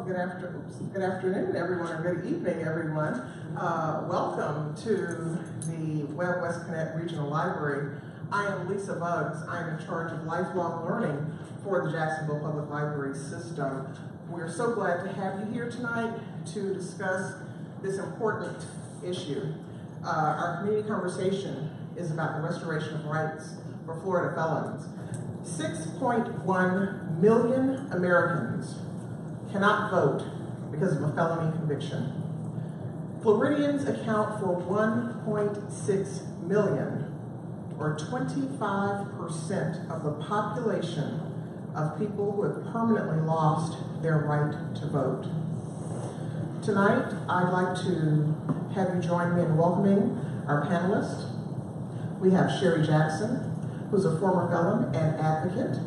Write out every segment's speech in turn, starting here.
Good afternoon, everyone, and good evening, everyone. Welcome to the Webb West Connect Regional Library. I am Lisa Buggs. I am in charge of lifelong learning for the Jacksonville Public Library System. We're so glad to have you here tonight to discuss this important issue. Our community conversation is about the restoration of rights for Florida felons. 6.1 million Americans cannot vote because of a felony conviction. Floridians account for 1.6 million, or 25% of the population of people who have permanently lost their right to vote. Tonight, I'd like to have you join me in welcoming our panelists. We have Sherri Jackson, who's a former felon and advocate.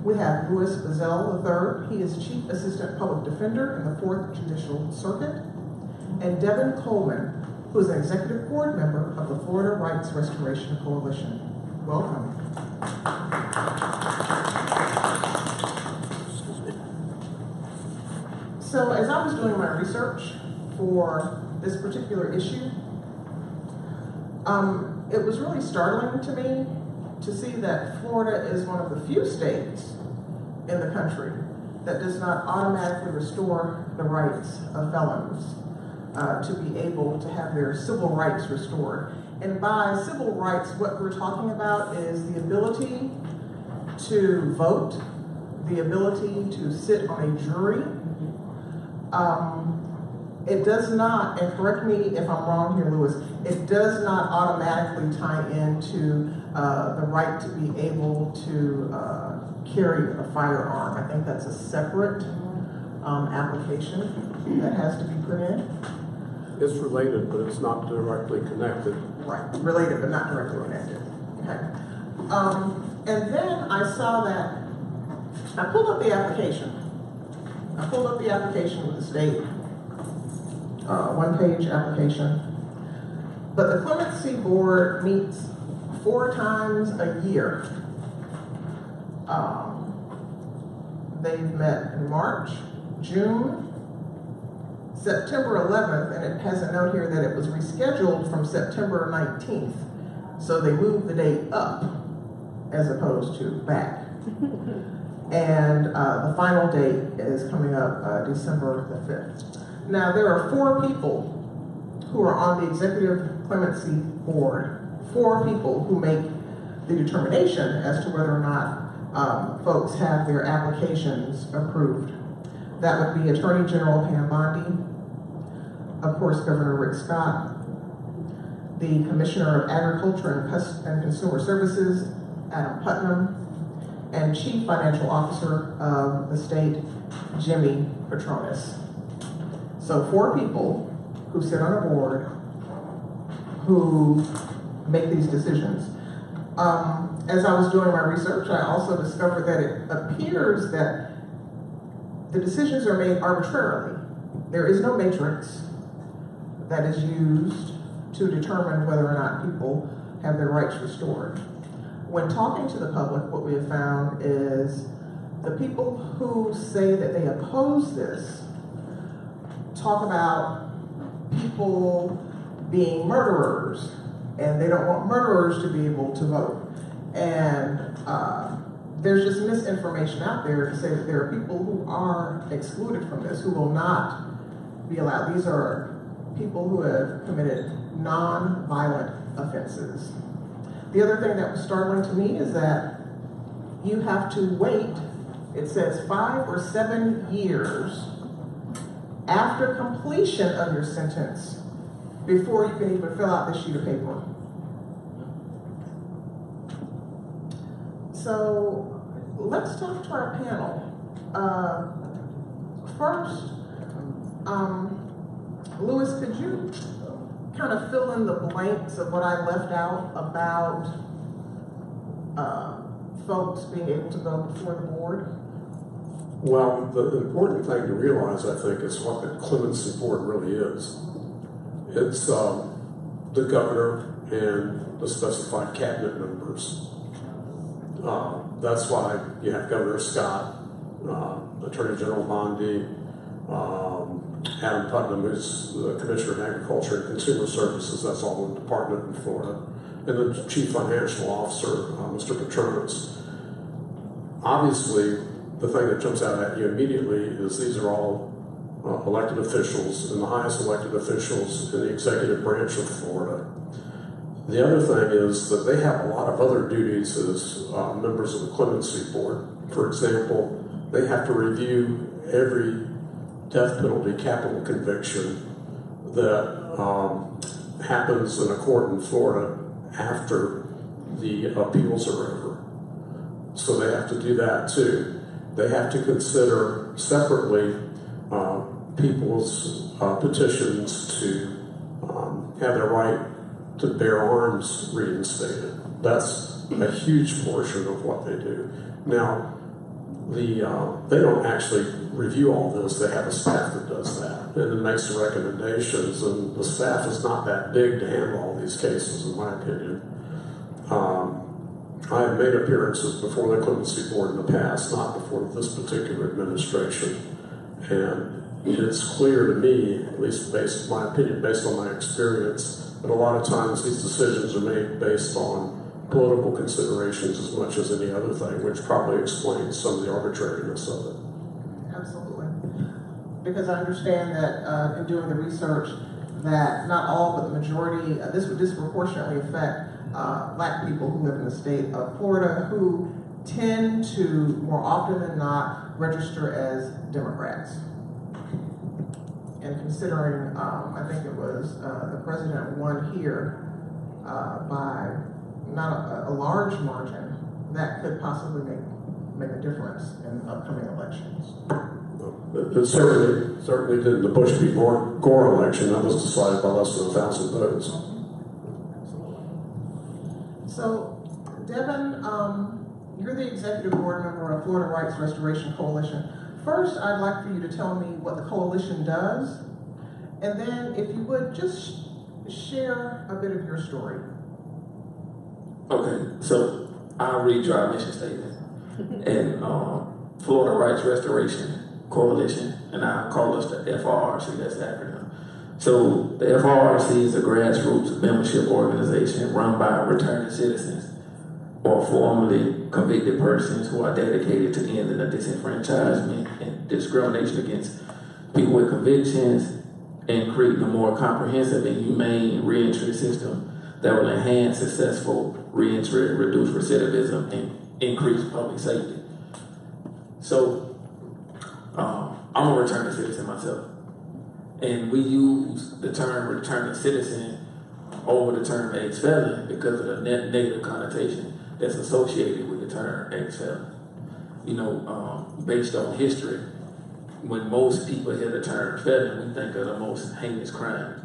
We have Buzzel III. He is Chief Assistant Public Defender in the 4th Judicial Circuit. And Devin Coleman, who is an Executive Board Member of the Florida Rights Restoration Coalition. Welcome. So as I was doing my research for this particular issue, it was really startling to me to see that Florida is one of the few states in the country that does not automatically restore the rights of felons to be able to have their civil rights restored. And by civil rights, what we're talking about is the ability to vote, the ability to sit on a jury. It does not, and correct me if I'm wrong here, Lewis, it does not automatically tie into the right to be able to carry a firearm. I think that's a separate application that has to be put in. It's related, but it's not directly connected. Right, related, but not directly connected. Okay. And then I saw that, I pulled up the application. I pulled up the application with the state, one-page application. But the Clemency Board meets 4 times a year. They've met in March, June, September 11th, and it has a note here that it was rescheduled from September 19th. So they moved the date up as opposed to back. And the final date is coming up December the 5th. Now, there are 4 people who are on the Executive Clemency Board, 4 people who make the determination as to whether or not folks have their applications approved. That would be Attorney General Pam Bondi, of course, Governor Rick Scott, the Commissioner of Agriculture and Consumer Services, Adam Putnam, and Chief Financial Officer of the state, Jimmy Petronis. So 4 people who sit on a board who make these decisions. As I was doing my research, I also discovered that it appears that the decisions are made arbitrarily. There is no matrix that is used to determine whether or not people have their rights restored. When talking to the public, what we have found is the people who say that they oppose this talk about people being murderers, and they don't want murderers to be able to vote. And there's just misinformation out there to say that there are people who are excluded from this, who will not be allowed. These are people who have committed non-violent offenses. The other thing that was startling to me is that you have to wait, it says 5 or 7 years after completion of your sentence before you can even fill out this sheet of paper. So let's talk to our panel. First, Lewis, could you kind of fill in the blanks of what I left out about folks being able to go before the board? Well, the important thing to realize, I think, is what the Clemency Board really is. It's the governor and the specified cabinet members. That's why you have Governor Scott, Attorney General Bondi, Adam Putnam, who's the Commissioner of Agriculture and Consumer Services, that's all one department in Florida, and the Chief Financial Officer, Mr. Petronas. Obviously, the thing that jumps out at you immediately is these are all elected officials and the highest elected officials in the executive branch of Florida. The other thing is that they have a lot of other duties as members of the Clemency Board. For example, they have to review every death penalty capital conviction that happens in a court in Florida after the appeals are over. So they have to do that too. They have to consider separately people's petitions to have their right to bear arms reinstated. That's a huge portion of what they do. Now, they don't actually review all this. They have a staff that does that and it makes the recommendations, and the staff is not that big to handle all these cases, in my opinion. I have made appearances before the Clemency Board in the past, not before this particular administration, and it's clear to me, at least based on my opinion, based on my experience, that a lot of times these decisions are made based on political considerations as much as any other thing, which probably explains some of the arbitrariness of it. Absolutely. Because I understand that in doing the research that not all, but the majority, this would disproportionately affect Black people who live in the state of Florida, who tend to, more often than not, register as Democrats. And considering, I think it was the president won here by not a large margin, that could possibly make a difference in upcoming elections. It certainly did in the Bush v. Gore election. That was decided by less than 1,000 votes. So, Devin, you're the executive board member of Florida Rights Restoration Coalition. First, I'd like for you to tell me what the coalition does, and then, if you would, just share a bit of your story. Okay, so I'll read you our mission statement. And Florida Rights Restoration Coalition, and I call us the FRRC, that's the acronym. So the FRRC is a grassroots membership organization run by returning citizens or formerly convicted persons who are dedicated to ending the disenfranchisement and discrimination against people with convictions and creating a more comprehensive and humane reentry system that will enhance successful reentry, reduce recidivism, and increase public safety. So, I'm a returning citizen myself. And we use the term returning citizen over the term ex-felon because of the negative connotation that's associated with the term ex-felon. You know, based on history, when most people hear the term felon, we think of the most heinous crimes.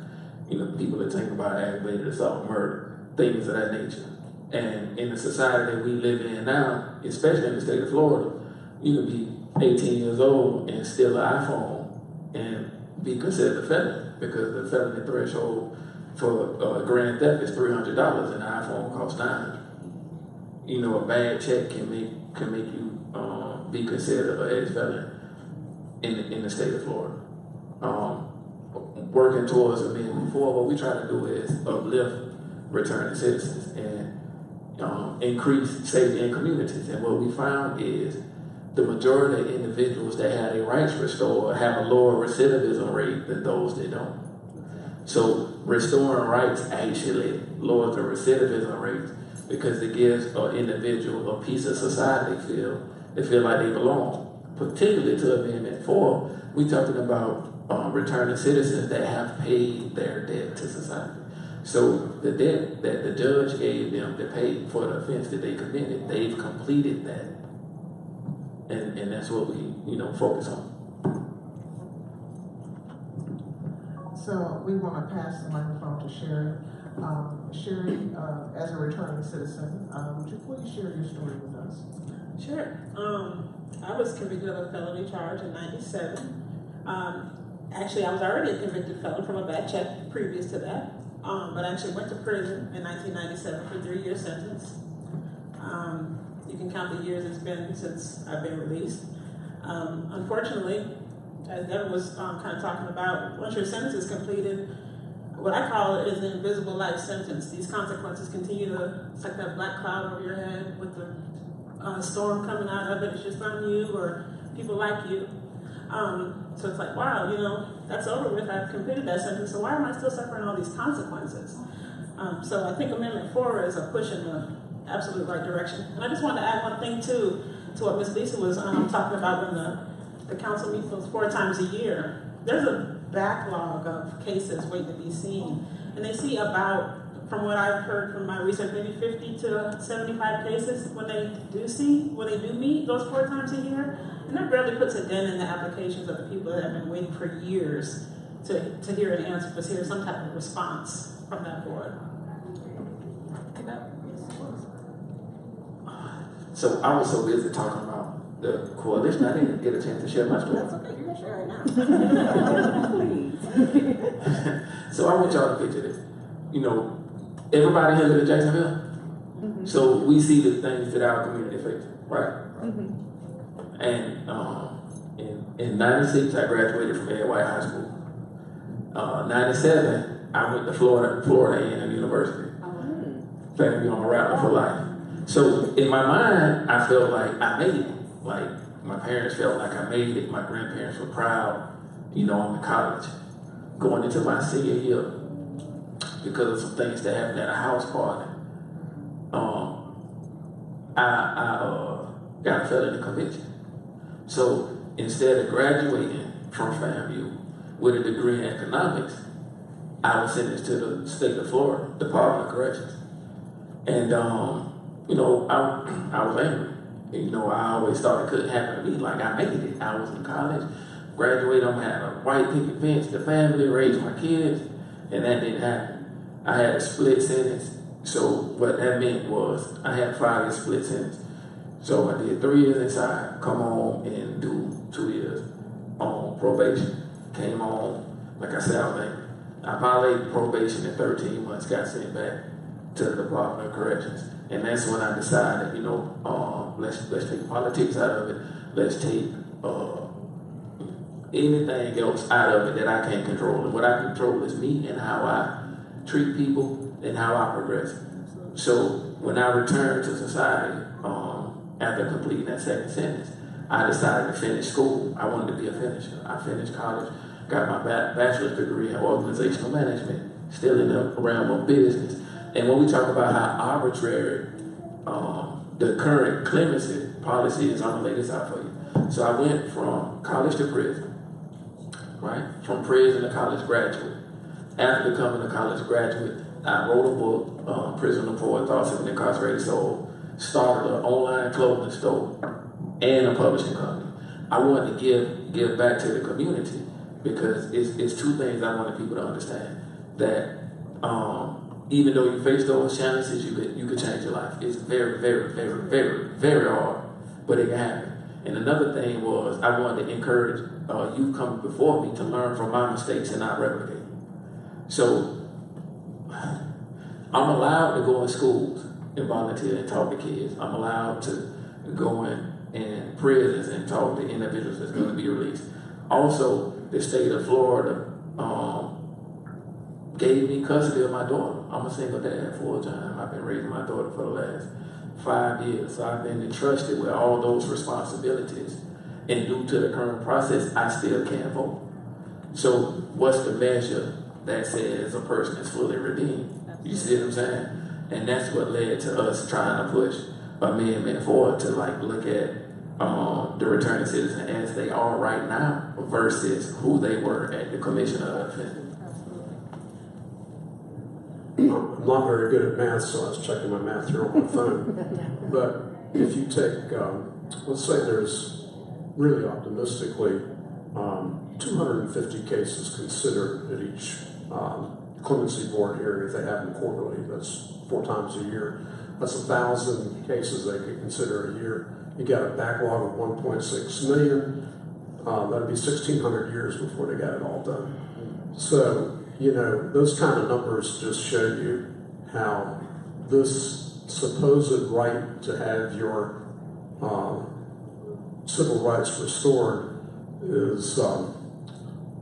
You know, people that think about aggravated assault, murder, things of that nature. And in the society that we live in now, especially in the state of Florida, you can be 18 years old and steal an iPhone and be considered a felon because the felony threshold for grand theft is $300 and an iPhone costs $900. You know, a bad check can make you be considered an ex-felon in the state of Florida. Working towards it being before, what we try to do is uplift returning citizens and increase safety in communities. And what we found is the majority of individuals that have their rights restored have a lower recidivism rate than those that don't. So restoring rights actually lowers the recidivism rate because it gives an individual a piece of society they feel like they belong. Particularly to Amendment 4, we're talking about returning citizens that have paid their debt to society. So the debt that the judge gave them to pay for the offense that they committed, they've completed that. And that's what we, focus on. So we want to pass the microphone to Sherri. Sherri, as a returning citizen, would you please share your story with us? Sure. I was convicted of a felony charge in '97. Actually, I was already a convicted felon from a bad check previous to that, but I actually went to prison in 1997 for a 3-year sentence. You can count the years it's been since I've been released. Unfortunately, as Devin was kind of talking about, once your sentence is completed, what I call it is an invisible life sentence. These consequences continue to, it's like that black cloud over your head with the storm coming out of it. It's just on you or people like you. So it's like, wow, you know, that's over with. I've completed that sentence. So why am I still suffering all these consequences? So I think Amendment 4 is a push in the absolute right direction. And I just wanted to add one thing too to what Ms. Lisa was talking about when the council meets those 4 times a year. There's a backlog of cases waiting to be seen. And they see about, from what I've heard from my research, maybe 50 to 75 cases when they do meet those 4 times a year. And that barely puts a dent in the applications of the people that have been waiting for years to hear an answer, to hear some type of response from that board. So I was so busy talking about the coalition, I didn't get a chance to share my story. That's okay, you can share it now. So I want y'all to picture this. You know, everybody here live in Jacksonville, so we see the things that our community faces, right? And in 96, I graduated from Ed White High School. 97, I went to Florida A&M University. Family on a rattler for life. So in my mind, I felt like I made it. Like my parents felt like I made it. My grandparents were proud. You know, I'm in college, going into my senior year because of some things that happened at a house party. I got a felony conviction. So instead of graduating from FAMU with a degree in economics, I was sentenced to the state of Florida Department of Corrections. And you know, I was angry. You know, I always thought it couldn't happen to me. Like I made it. I was in college, graduated, I'm having a white picket fence, the family, raised my kids, and that didn't happen. I had a split sentence. So what that meant was I had a 5-year split sentence. So I did 3 years inside, come home and do 2 years on probation. Came home, like I said, I was angry. I violated probation in 13 months, got sent back to the Department of Corrections. And that's when I decided, you know, let's take politics out of it. Let's take anything else out of it that I can't control. And what I control is me and how I treat people and how I progress. So when I returned to society, after completing that second sentence, I decided to finish school. I wanted to be a finisher. I finished college, got my bachelor's degree in organizational management, still in the realm of business. And when we talk about how arbitrary the current clemency policy is, I'm gonna lay this out for you. So I went from college to prison, right? From prison to college graduate. After becoming a college graduate, I wrote a book, Prison of Poor Thoughts of an Incarcerated Soul, started an online clothing store and a publishing company. I wanted to give back to the community because it's 2 things I wanted people to understand. That even though you face those challenges, you could change your life. It's very, very, very, very, very hard, but it can happen. And another thing was I wanted to encourage youth coming before me to learn from my mistakes and not replicate. So I'm allowed to go in schools and volunteer and talk to kids. I'm allowed to go in prisons and talk to individuals that's going to be released. Also, the state of Florida gave me custody of my daughter. I'm a single dad full time. I've been raising my daughter for the last 5 years. So I've been entrusted with all those responsibilities. And due to the current process, I still can't vote. So what's the measure that says a person is fully redeemed? You see what I'm saying? And that's what led to us trying to push Amendment 4 to look at the returning citizen as they are right now versus who they were at the commission of offense. I'm not very good at math, so I was checking my math here on my phone. But if you take, let's say there's really optimistically 250 cases considered at each clemency board hearing if they have them quarterly. That's 4 times a year. That's 1,000 cases they could consider a year. You got a backlog of 1.6 million. That'd be 1,600 years before they got it all done. So, you know, those kind of numbers just show you how this supposed right to have your civil rights restored is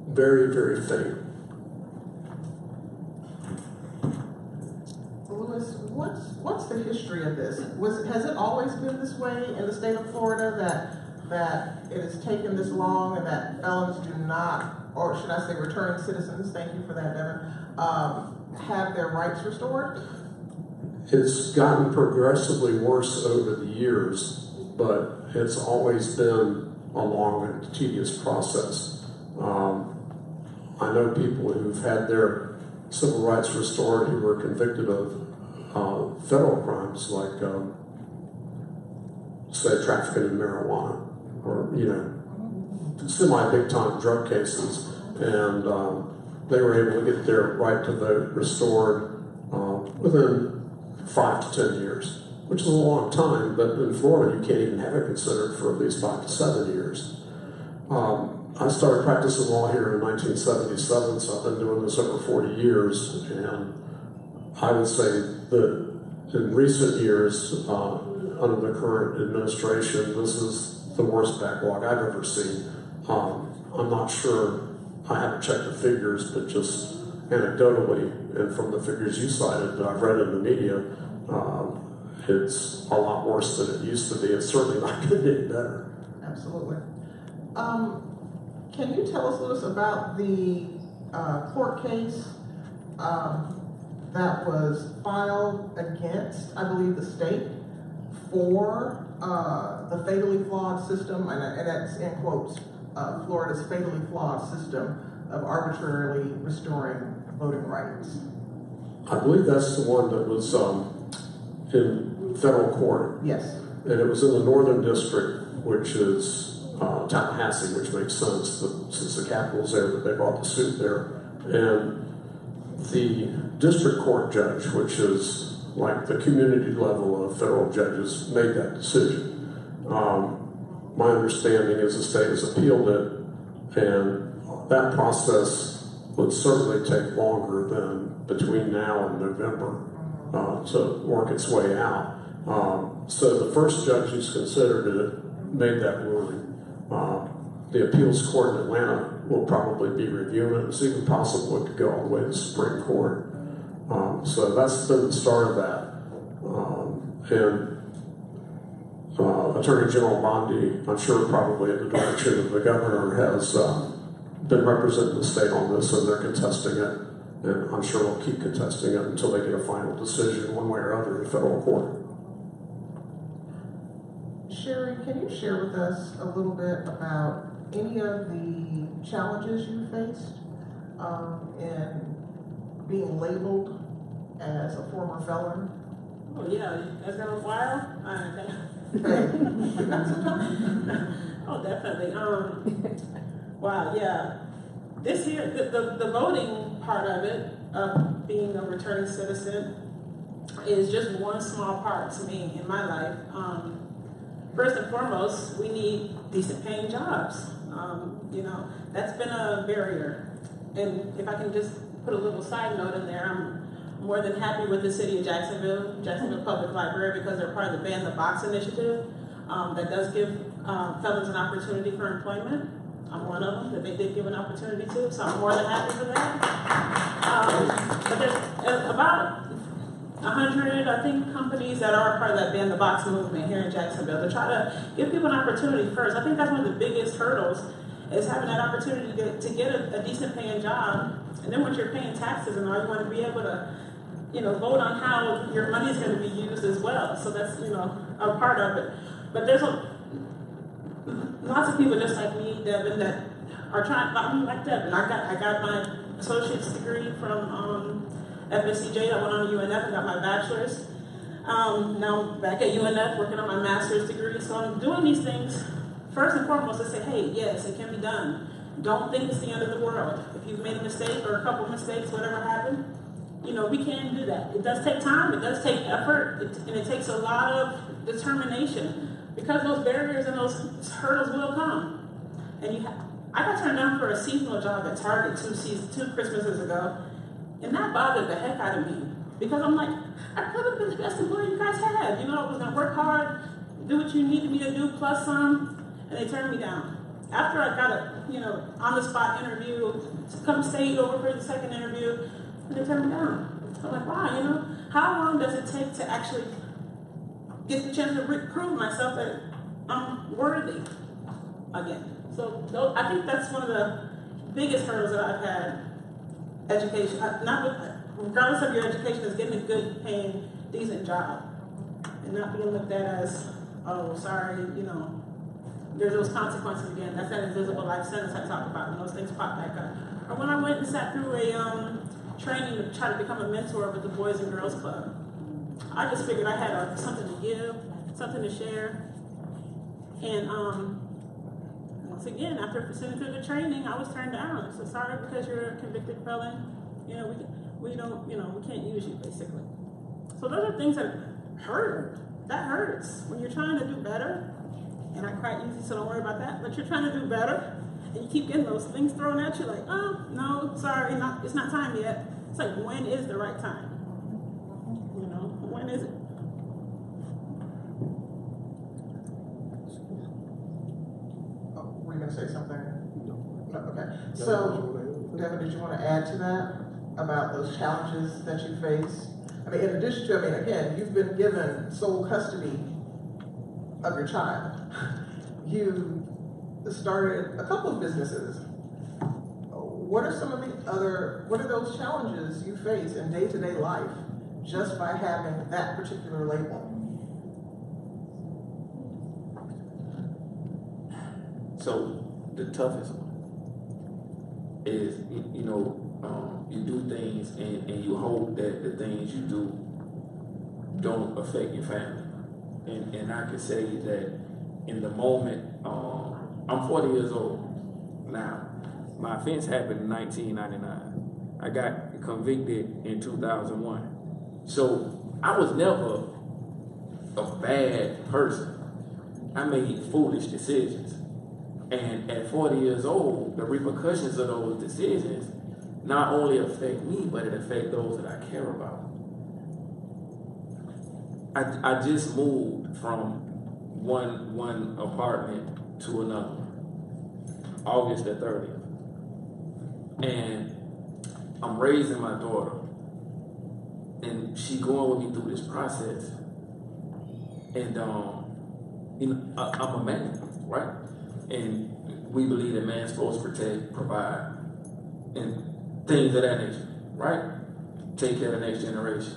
very, very faint. Lewis, what's the history of this? Has it always been this way in the state of Florida that it has taken this long and that felons do not, or should I say returning citizens, thank you for that, Devin, have their rights restored? It's gotten progressively worse over the years, but it's always been a long and tedious process. I know people who've had their civil rights restored who were convicted of federal crimes like, say, trafficking in marijuana, or semi-big time drug cases, and they were able to get their right to vote restored within 5 to 10 years, which is a long time, but in Florida you can't even have it considered for at least 5 to 7 years. I started practicing law here in 1977, so I've been doing this over 40 years, and I would say that in recent years, under the current administration, this is the worst backlog I've ever seen. I'm not sure, I haven't checked the figures, but just anecdotally, and from the figures you cited that I've read in the media, it's a lot worse than it used to be. It's certainly not getting any better. Absolutely. Can you tell us, Lewis, about the court case that was filed against, I believe, the state for the fatally flawed system, and that's in quotes, Florida's fatally flawed system of arbitrarily restoring voting rights? I believe that's the one that was in federal court. Yes. And it was in the Northern District, which is Tallahassee, which makes sense since the capital's there, that they brought the suit there. And the district court judge, which is like the community level of federal judges, made that decision. My understanding is the state has appealed it, and that process would certainly take longer than between now and November to work its way out. So the first judge who's considered it made that ruling. The appeals court in Atlanta will probably be reviewing it. It's even possible it could go all the way to the Supreme Court. So that's been the start of that. And Attorney General Bondi, I'm sure probably at the direction of the governor, has been representing the state on this, and they're contesting it. And I'm sure they'll keep contesting it until they get a final decision one way or other in federal court. Sherri, can you share with us a little bit about any of the challenges you faced in being labeled as a former felon? Oh yeah, that's been a while. Oh, definitely. Wow, yeah. This year, the voting part of it, being a returning citizen, is just one small part to me in my life. First and foremost, we need decent paying jobs. That's been a barrier. And if I can just put a little side note in there, I'm more than happy with the city of Jacksonville Public Library, because they're part of the Ban the Box initiative that does give felons an opportunity for employment. I'm one of them that they did give an opportunity to, so I'm more than happy for that. But there's about 100, I think, companies that are part of that Ban the Box movement here in Jacksonville to try to give people an opportunity first. I think that's one of the biggest hurdles, is having that opportunity to get a decent paying job. And then once you're paying taxes and all, you want to be able to, vote on how your money is going to be used as well. So that's, a part of it. But there's lots of people just like me, Devin, that are trying, like Devin. I got my associate's degree from FSCJ. I went on to UNF and got my bachelor's. Now I'm back at UNF working on my master's degree. So I'm doing these things first and foremost to say, hey, yes, it can be done. Don't think it's the end of the world. If you've made a mistake or a couple of mistakes, whatever happened, we can do that. It does take time, it does take effort, and it takes a lot of determination, because those barriers and those hurdles will come. And I got turned down for a seasonal job at Target 2 Christmases ago, and that bothered the heck out of me, because I'm like, I could have been the best employee you guys had. I was going to work hard, do what you needed me to do, plus some, and they turned me down. after I got a, on the spot interview, to come stay over for the second interview, and they turned me down. I'm like, wow, how long does it take to actually get the chance to prove myself that I'm worthy again? So I think that's one of the biggest hurdles that I've had. Education, regardless of your education, is getting a good paying, decent job, and not being looked at as, oh, sorry, there's those consequences again. That's that invisible life sentence I talked about, when those things pop back up. Or when I went and sat through a training to try to become a mentor with the Boys and Girls Club, I just figured I had something to give, something to share, and once again, after sitting through the training, I was turned down. So sorry, because you're a convicted felon, we don't, we can't use you, basically. So those are things that hurt. That hurts when you're trying to do better. And I cry easy, so don't worry about that. But you're trying to do better, and you keep getting those things thrown at you, like, oh no, sorry, it's not time yet. It's like, when is the right time? When is it? Were you going to say something? No. Okay. So, Devin, did you want to add to that about those challenges that you face? I mean, in addition to, again, you've been given sole custody of your child. You started a couple of businesses. What are those challenges you face in day-to-day life just by having that particular label? So the toughest one is, you do things and you hope that the things you do don't affect your family. And I can say that in the moment, I'm 40 years old now. My offense happened in 1999. I got convicted in 2001. So I was never a bad person. I made foolish decisions. And at 40 years old, the repercussions of those decisions not only affect me, but it affects those that I care about. I just moved from one apartment to another, August the 30th. And I'm raising my daughter, and she going with me through this process. And I'm a man, right? And we believe that man's supposed to protect, provide, and things of that nature, right? Take care of the next generation.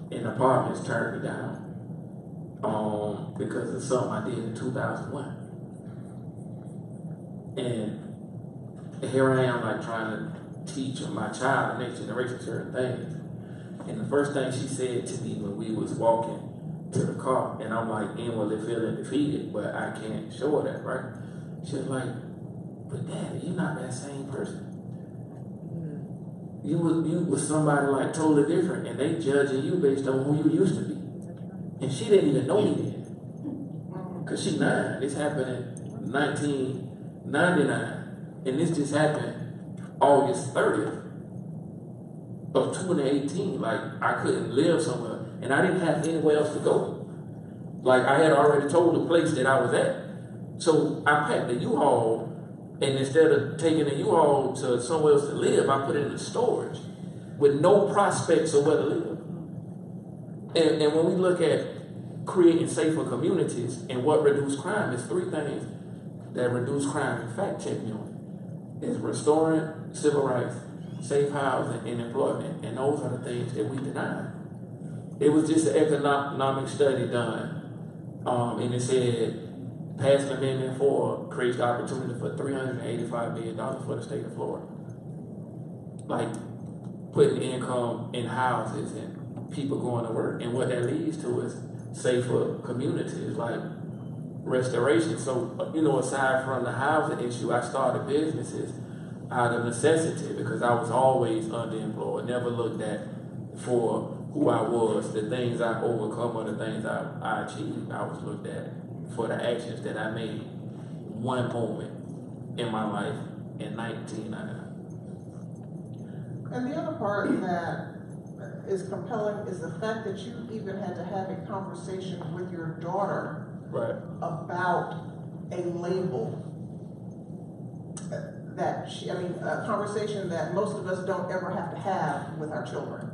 And the apartments turned me down because of something I did in 2001. And here I am, like, trying to teach my child, the next generation, certain things. And the first thing she said to me when we was walking to the car, and I'm like inwardly feeling defeated, but I can't show her that, right? She was like, but Daddy, you're not that same person. You was somebody like totally different, and they judging you based on who you used to be. And she didn't even know me then. Cause she's 9. This happened in 1999. And this just happened August 30th of 2018. Like, I couldn't live somewhere, and I didn't have anywhere else to go. Like, I had already told the place that I was at. So I packed the U-Haul, and instead of taking the U-Haul to somewhere else to live, I put it in storage with no prospects of where to live. And when we look at creating safer communities and what reduce crime, it's 3 things that reduce crime. In fact, check me on it. It's restoring civil rights, safe housing, and employment. And those are the things that we deny. It was just an economic study done, and it said passing Amendment 4 creates the opportunity for $385 million for the state of Florida. Like, putting income in houses and people going to work. And what that leads to is safer communities, like restoration. So, aside from the housing issue, I started businesses out of necessity because I was always underemployed, never looked at for who I was, the things I overcome or the things I achieved. I was looked at for the actions that I made one moment in my life in 1999. And the other part that is compelling is the fact that you even had to have a conversation with your daughter right. about a label a conversation that most of us don't ever have to have with our children.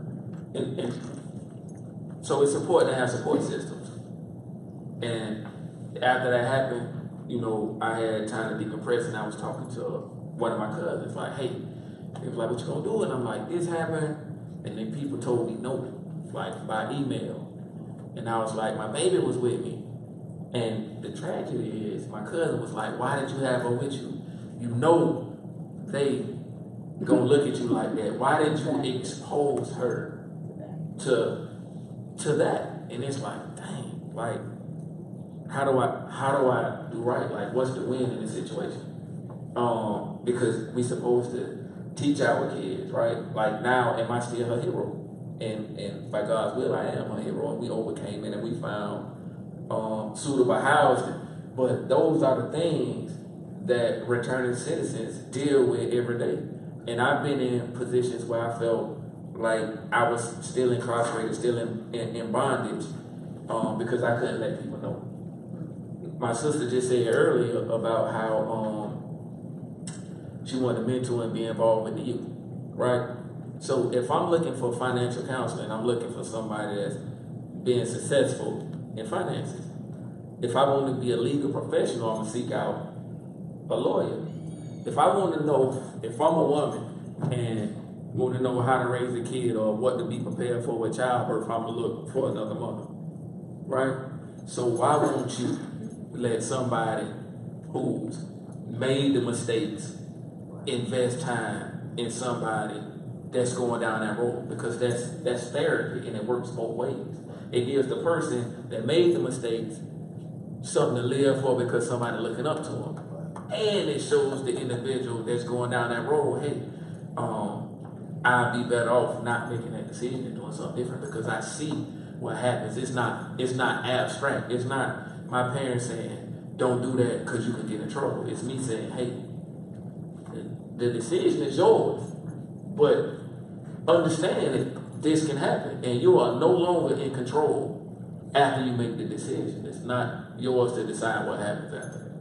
And so it's important to have support systems. And after that happened, I had time to decompress, and I was talking to one of my cousins, like, hey, he was like, what you gonna do? And I'm like, this happened. And then people told me no, like by email. And I was like, my baby was with me. And the tragedy is, my cousin was like, why did you have her with you? They gonna look at you like that. Why did you expose her to that? And it's like, dang, like, how do I do right? Like, what's the win in this situation? Because we supposed to teach our kids, right? Like, now, am I still her hero? And by God's will, I am her hero, and we overcame it, and we found suitable housing. But those are the things that returning citizens deal with every day. And I've been in positions where I felt like I was still incarcerated, still in bondage, because I couldn't let people know. My sister just said earlier about how she wanted to mentor and be involved with the youth, right? So if I'm looking for financial counseling, I'm looking for somebody that's being successful in finances. If I want to be a legal professional, I'm going to seek out a lawyer. If I want to know, if I'm a woman and want to know how to raise a kid or what to be prepared for with childbirth, I'm going to look for another mother, right? So why won't you let somebody who's made the mistakes invest time in somebody that's going down that road? Because that's therapy, and it works both ways. It gives the person that made the mistakes something to live for because somebody looking up to them. And it shows the individual that's going down that road, hey, I'd be better off not making that decision and doing something different, because I see what happens. It's not abstract. It's not my parents saying, don't do that because you can get in trouble. It's me saying, hey, the decision is yours, but understand that this can happen, and you are no longer in control after you make the decision. It's not yours to decide what happens after that.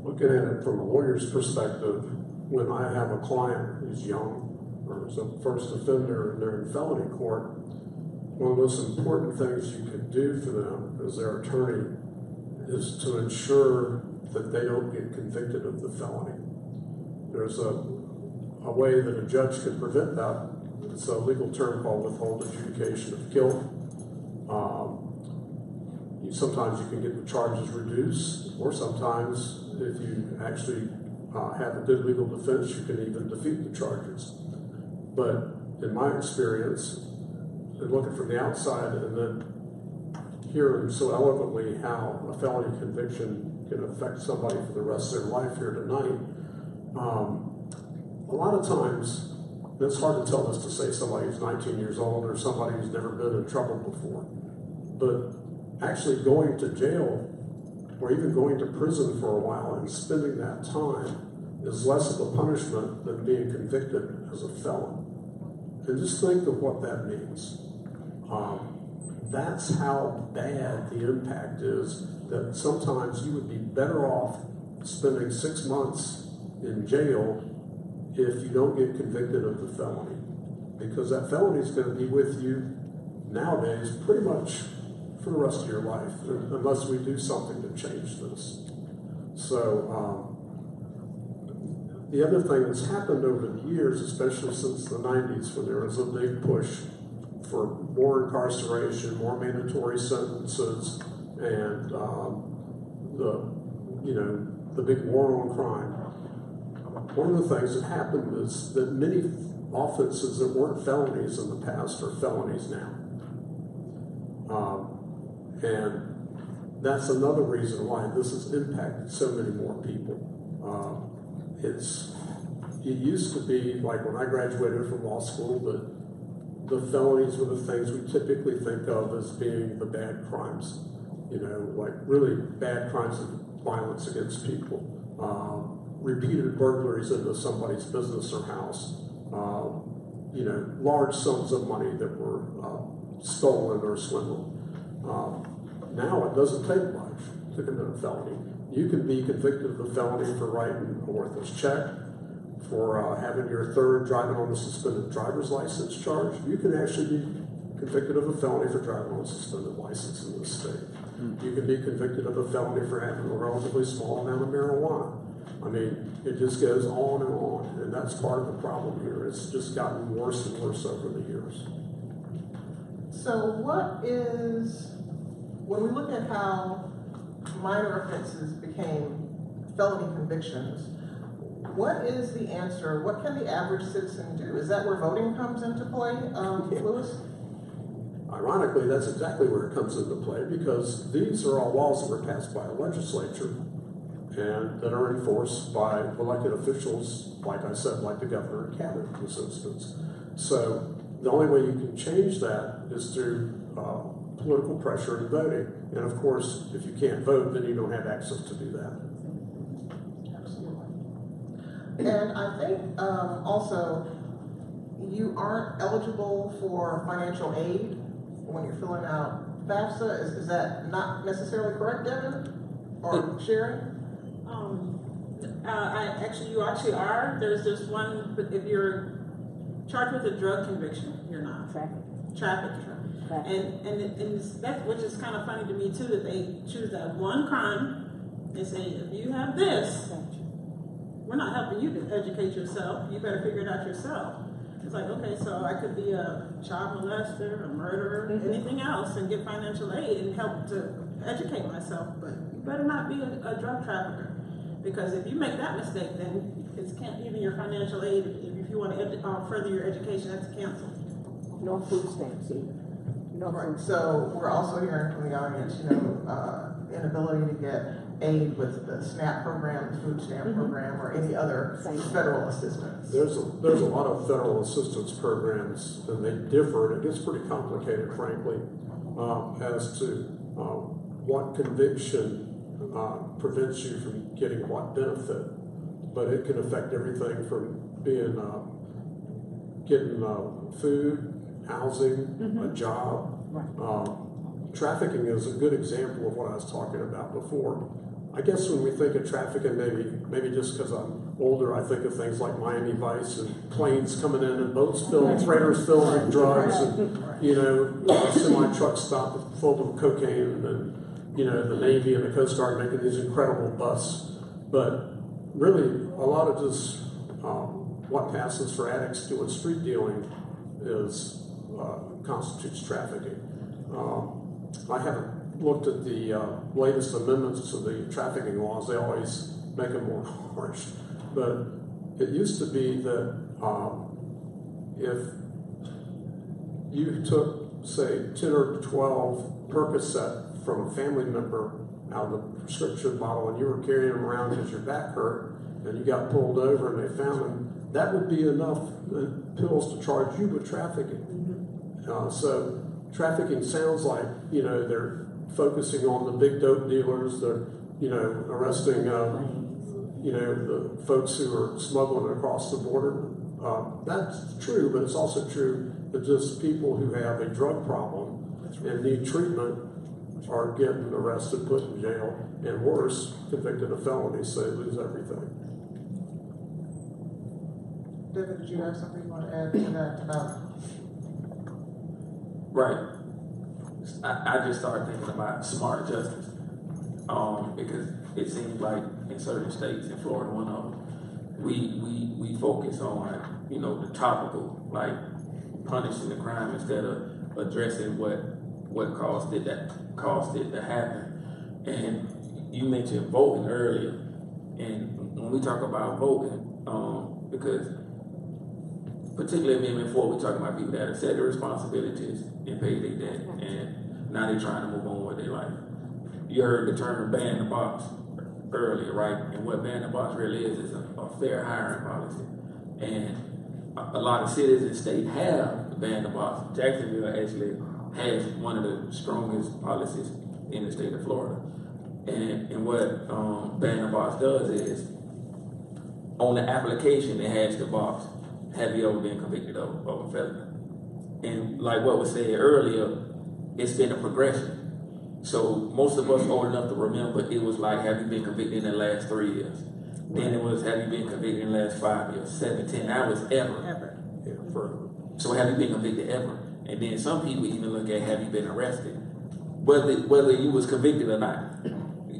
Looking at it from a lawyer's perspective, when I have a client who's young or is a first offender and they're in felony court, one of the most important things you can do for them as their attorney is to ensure that they don't get convicted of the felony. There's a way that a judge can prevent that. It's a legal term called withhold adjudication of guilt. Sometimes you can get the charges reduced, or sometimes if you actually have a good legal defense, you can even defeat the charges. But in my experience, and looking from the outside and then hearing so eloquently how a felony conviction can affect somebody for the rest of their life here tonight, a lot of times, it's hard to tell this to say somebody who's 19 years old or somebody who's never been in trouble before, but actually going to jail or even going to prison for a while and spending that time is less of a punishment than being convicted as a felon. And just think of what that means. That's how bad the impact is, that sometimes you would be better off spending 6 months in jail if you don't get convicted of the felony. Because that felony is going to be with you nowadays pretty much for the rest of your life, unless we do something to change this. So the other thing that's happened over the years, especially since the 90s, when there was a big push for more incarceration, more mandatory sentences, and the big war on crime. One of the things that happened is that many offenses that weren't felonies in the past are felonies now. And that's another reason why this has impacted so many more people. It used to be, like when I graduated from law school, that the felonies were the things we typically think of as being the bad crimes. Like really bad crimes of violence against people. Repeated burglaries into somebody's business or house. Large sums of money that were stolen or swindled. Now it doesn't take much to commit a felony. You can be convicted of a felony for writing a worthless check, for having your third driving on a suspended driver's license charge. You can actually be convicted of a felony for driving on a suspended license in this state. You can be convicted of a felony for having a relatively small amount of marijuana. I mean, it just goes on, and that's part of the problem here. It's just gotten worse and worse over the years. So when we look at how minor offenses became felony convictions, what is the answer? What can the average citizen do? Is that where voting comes into play, Lewis? Ironically, that's exactly where it comes into play, because these are all laws that were passed by a legislature and that are enforced by elected officials, like I said, like the governor and cabinet in this instance. So the only way you can change that is through political pressure and voting. And of course, if you can't vote, then you don't have access to do that. Absolutely. And I think also you aren't eligible for financial aid when you're filling out FAFSA. Is that not necessarily correct, Devin or Sherri? You actually are. There's just one, but if you're charged with a drug conviction, you're not. Trafficking. And that's which is kind of funny to me too, that they choose that one crime. They say, if you have this, we're not helping you to educate yourself. You better figure it out yourself. It's like, okay, so I could be a child molester, a murderer, anything else, and get financial aid and help to educate myself. But you better not be a drug trafficker, because if you make that mistake, then it can't even your financial aid. If you want to further your education, that's canceled. No food stamps either. No. Right. So we're also hearing from the audience, inability to get aid with the SNAP program, the food stamp program, or any other federal assistance. There's a lot of federal assistance programs, and they differ, and it gets pretty complicated, frankly, as to what conviction prevents you from getting what benefit. But it can affect everything from being getting food, housing, a job. Trafficking is a good example of what I was talking about before. I guess when we think of trafficking, maybe just because I'm older, I think of things like Miami Vice and planes coming in and boats filled, freighters filled with drugs, and semi-truck stop full of cocaine, and the Navy and the Coast Guard making these incredible busts. But really, a lot of this, what passes for addicts doing street dealing constitutes trafficking. I haven't looked at the latest amendments to the trafficking laws. They always make them more harsh. But it used to be that if you took, say, 10 or 12 Percocet from a family member out of the prescription bottle and you were carrying them around because your back hurt and you got pulled over and they found them, that would be enough pills to charge you with trafficking. So trafficking sounds like, they're focusing on the big dope dealers, they're, arresting, the folks who are smuggling across the border. That's true, but it's also true that just people who have a drug problem and need treatment are getting arrested, put in jail, and worse, convicted of felonies, so they lose everything. David, did you have something you want to add to that about? Right. I just started thinking about smart justice, because it seems like in certain states, in Florida, one of them, we focus on the topical, like punishing the crime instead of addressing what caused it to happen. And you mentioned voting earlier, and when we talk about voting, because particularly Amendment 4, we talk about people that have set their responsibilities and paid their debt, and now they're trying to move on with their life. You heard the term ban the box earlier, right? And what ban the box really is a fair hiring policy. And a lot of cities and states have ban the box. Jacksonville actually has one of the strongest policies in the state of Florida. And what ban the box does is, on the application, it has the box, have you ever been convicted of a felony? And like what was said earlier, it's been a progression. So most of us old enough to remember, it was like, have you been convicted in the last 3 years? Then it was, have you been convicted in the last 5 years, 7, 10? Now it's ever. Yeah, further. So have you been convicted ever? And then some people even look at, have you been arrested? Whether you was convicted or not.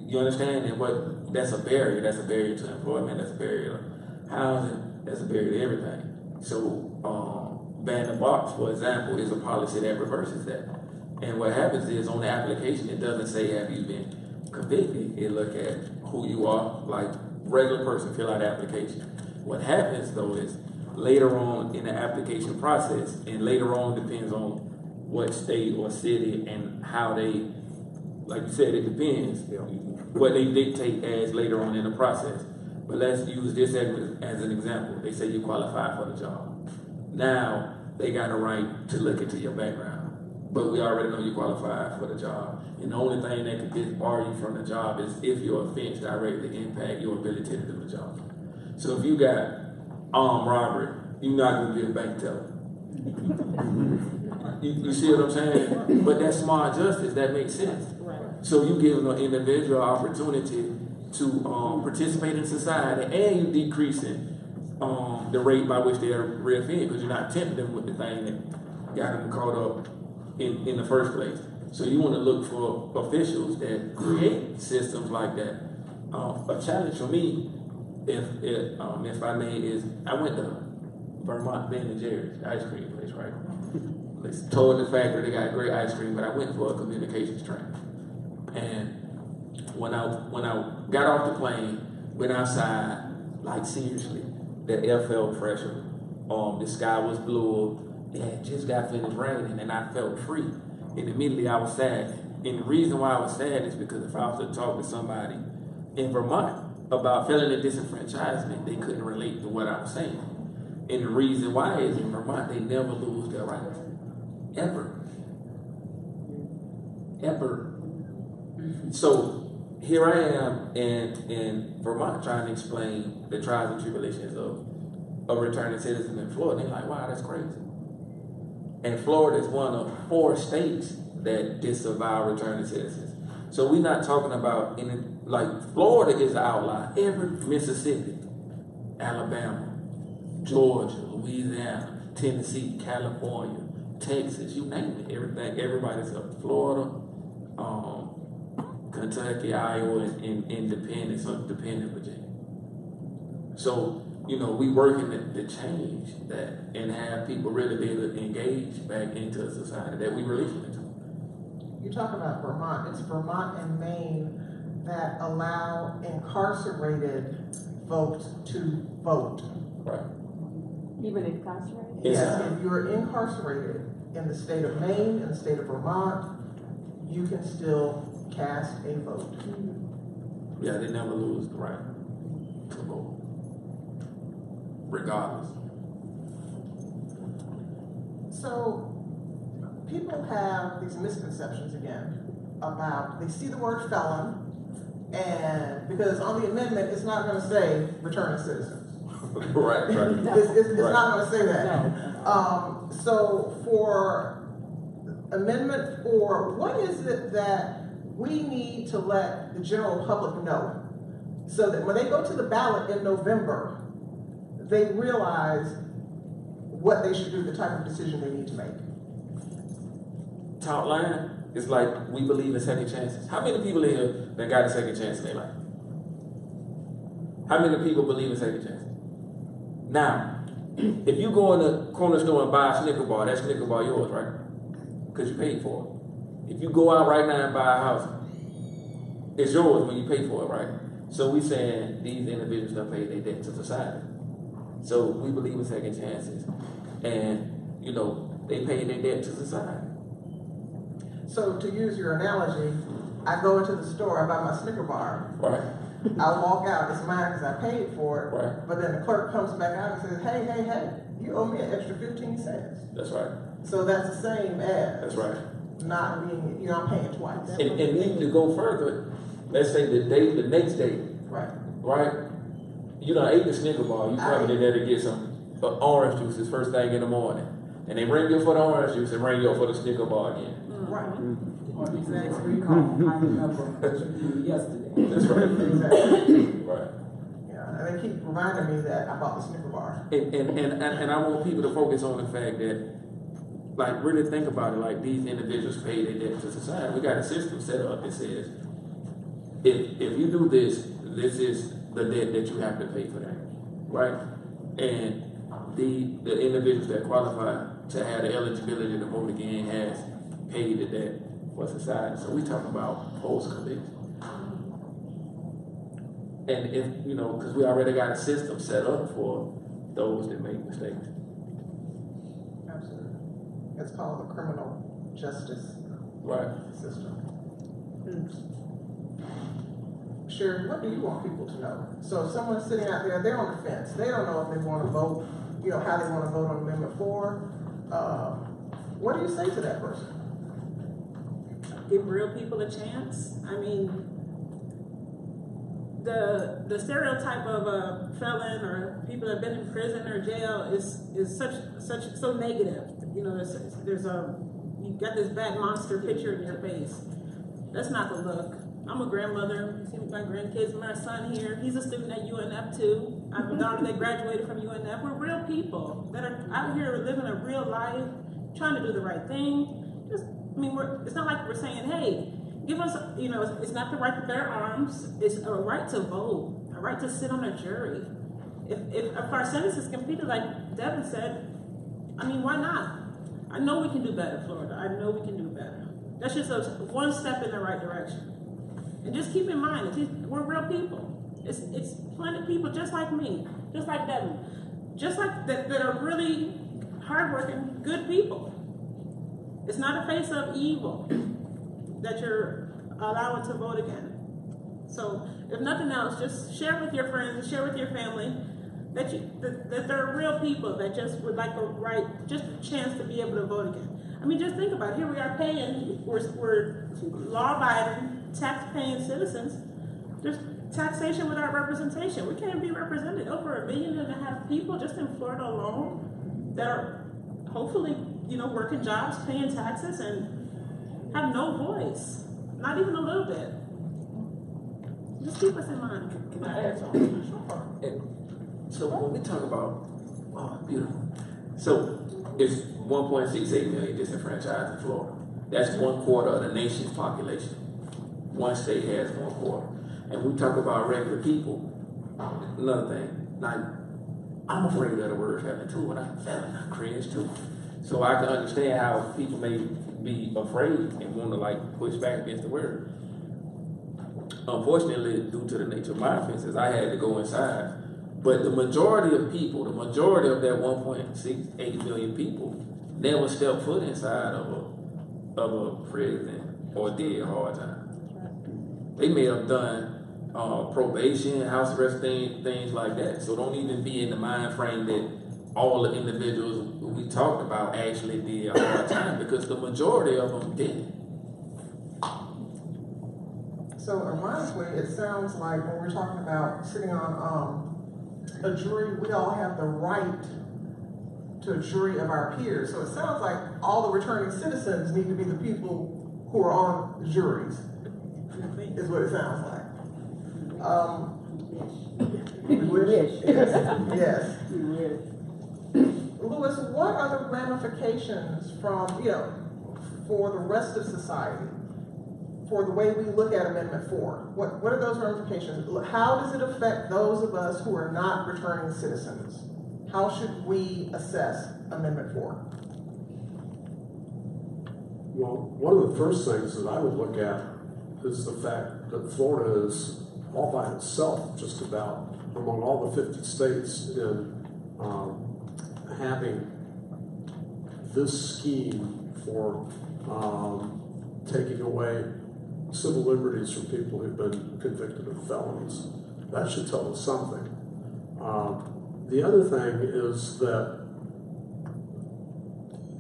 You understand? And what, that's a barrier. That's a barrier to employment. That's a barrier to housing. That's a barrier to everything. So ban the box, for example, is a policy that reverses that. And what happens is on the application, it doesn't say, have you been convicted? It look at who you are, like regular person, fill out the application. What happens though is later on in the application process, and later on depends on what state or city and how they, like you said, it depends, what they dictate as later on in the process. But let's use this as an example. They say you qualify for the job. Now, they got a right to look into your background. But we already know you qualify for the job. And the only thing that could disbar you from the job is if your offense directly impact your ability to do the job. So if you got armed robbery, you're not going to be a bank teller. You see what I'm saying? But that's smart justice. That makes sense. Right. So you give an individual opportunity to participate in society, and you decreasing the rate by which they are reoffending, because you're not tempting them with the thing that got them caught up in the first place. So you want to look for officials that create systems like that. A challenge for me, if I may, is I went to Vermont, Ben & Jerry's ice cream place, right? They told the factory they got great ice cream, but I went for a communications training. And when I got off the plane, went outside, like seriously, the air felt fresher. The sky was bluer. It had just got finished raining, and I felt free. And immediately I was sad. And the reason why I was sad is because if I was to talk to somebody in Vermont about felony disenfranchisement, they couldn't relate to what I was saying. And the reason why is in Vermont, they never lose their rights. Ever. Ever. So here I am in Vermont trying to explain the trials and tribulations of returning citizens in Florida. They're like, wow, that's crazy. And Florida is one of 4 states that disavow returning citizens. So we're not talking about Florida is the outlier. Every Mississippi, Alabama, Georgia, Louisiana, Tennessee, California, Texas, you name it, everything, everybody's up. Florida, Kentucky, Iowa, and independent Virginia. So, we working to change that and have people really be able to engage back into a society that we release them into. You talk about Vermont. It's Vermont and Maine that allow incarcerated folks to vote. Right. Even incarcerated? Yes, if you're incarcerated in the state of Maine, in the state of Vermont, you can still cast a vote. Yeah, they never lose the right to vote, regardless. So people have these misconceptions again about, they see the word felon, and because on the amendment, it's not going to say returning citizens. Right. It's not going to say that. No. So for Amendment 4, what is it that we need to let the general public know so that when they go to the ballot in November, they realize what they should do, the type of decision they need to make? Top line is like, we believe in second chances. How many people in here that got a second chance in their life? How many people believe in second chances? Now, if you go in the corner store and buy a Snicker bar, that Snicker bar yours, right? Because you paid for it. If you go out right now and buy a house, it's yours when you pay for it, right? So we saying these individuals don't pay their debt to society. So we believe in second chances. And, they pay their debt to society. So to use your analogy, I go into the store, I buy my Snicker bar. Right. I walk out, it's mine because I paid for it. Right. But then the clerk comes back out and says, hey, you owe me an extra 15 cents. That's right. So that's the same as That's right. not being, I'm paying twice. And even to go further, let's say the next day, right? You done ate the Snicker bar, you probably there to get some orange juice this first thing in the morning. And they ring you for the orange juice and ring you for the Snicker bar again. Right. Exactly. I remember yesterday. That's right. Exactly. Right. Yeah, and they keep reminding me that I bought the Snicker bar. And I want people to focus on the fact that, like, really think about it. Like, these individuals pay their debt to society. We got a system set up that says, if you do this, this is the debt that you have to pay for that, right? And the individuals that qualify to have the eligibility to vote again has paid the debt for society. So we talking about post-conviction. And if, you know, because we already got a system set up for those that make mistakes. Absolutely. It's called the criminal justice system. Sherri, what do you want people to know? So if someone's sitting out there, they're on the fence. They don't know if they want to vote, you know, how they want to vote on Amendment 4. What do you say to that person? Give real people a chance. I mean, the stereotype of a felon or people that have been in prison or jail is so negative. You know, you got this bad monster picture in your face. That's not the look. I'm a grandmother. You see my grandkids, my son here. He's a student at UNF too. I have a daughter that graduated from UNF. We're real people that are out here living a real life, trying to do the right thing. It's not like we're saying, hey, give us, you know, it's not the right to bear arms. It's a right to vote, a right to sit on a jury. If our sentences competed like Devin said, I mean, why not? I know we can do better, Florida. I know we can do better. That's just one step in the right direction. And just keep in mind, we're real people. It's plenty of people just like me, just like Devin, just like that are really hardworking, good people. It's not a face of evil that you're allowing to vote again. So, if nothing else, just share with your friends, share with your family that there are real people that just would like just a chance to be able to vote again. I mean, just think about it. Here we are paying, we're law-abiding, tax-paying citizens. There's taxation without representation. We can't be represented. Over 1.5 million people just in Florida alone that are hopefully, you know, working jobs, paying taxes, and have no voice. Not even a little bit. Just keep us in mind. Can I add something? Sure. So when we talk about, oh, beautiful. So it's 1.68 million disenfranchised in Florida. That's 1/4 of the nation's population. One state has 1/4. And we talk about regular people. Another thing, like, I'm afraid of the word felon too, and I'm felon, I cringe too. So I can understand how people may be afraid and want to like push back against the word. Unfortunately, due to the nature of my offenses, I had to go inside. But the majority of people, the majority of that 1.68 million people, never stepped foot inside of a prison or did hard time. They may have done probation, house arrest, things like that. So don't even be in the mind frame that all the individuals we talked about actually did a hard time, because the majority of them didn't. So ironically, it sounds like when we're talking about sitting on a jury, we all have the right to a jury of our peers. So it sounds like all the returning citizens need to be the people who are on the juries, is what it sounds like. Yes. Louis, what are the ramifications from, you know, for the rest of society, for the way we look at Amendment 4? What are those ramifications? How does it affect those of us who are not returning citizens? How should we assess Amendment 4? Well, one of the first things that I would look at is the fact that Florida is all by itself, just about, among all the 50 states, in having this scheme for taking away civil liberties from people who've been convicted of felonies. That should tell us something. The other thing is that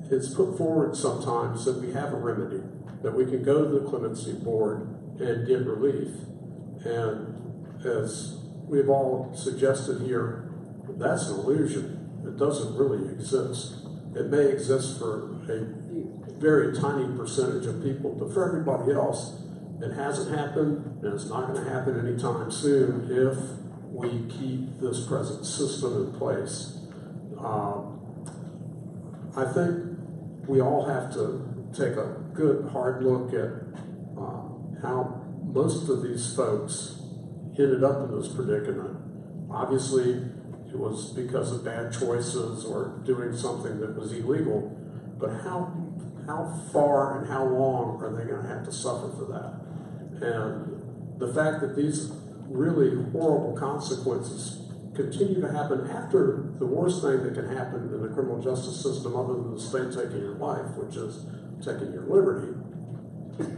it's put forward sometimes that we have a remedy, that we can go to the Clemency Board and get relief. And as we've all suggested here, that's an illusion. It doesn't really exist. it may exist for a very tiny percentage of people, but for everybody else, it hasn't happened, and it's not going to happen anytime soon if we keep this present system in place. I think we all have to take a good hard look at how most of these folks ended up in this predicament. Obviously, it was because of bad choices or doing something that was illegal, but how far and how long are they going to have to suffer for that? And the fact that these really horrible consequences continue to happen after the worst thing that can happen in the criminal justice system other than the state taking your life, which is taking your liberty,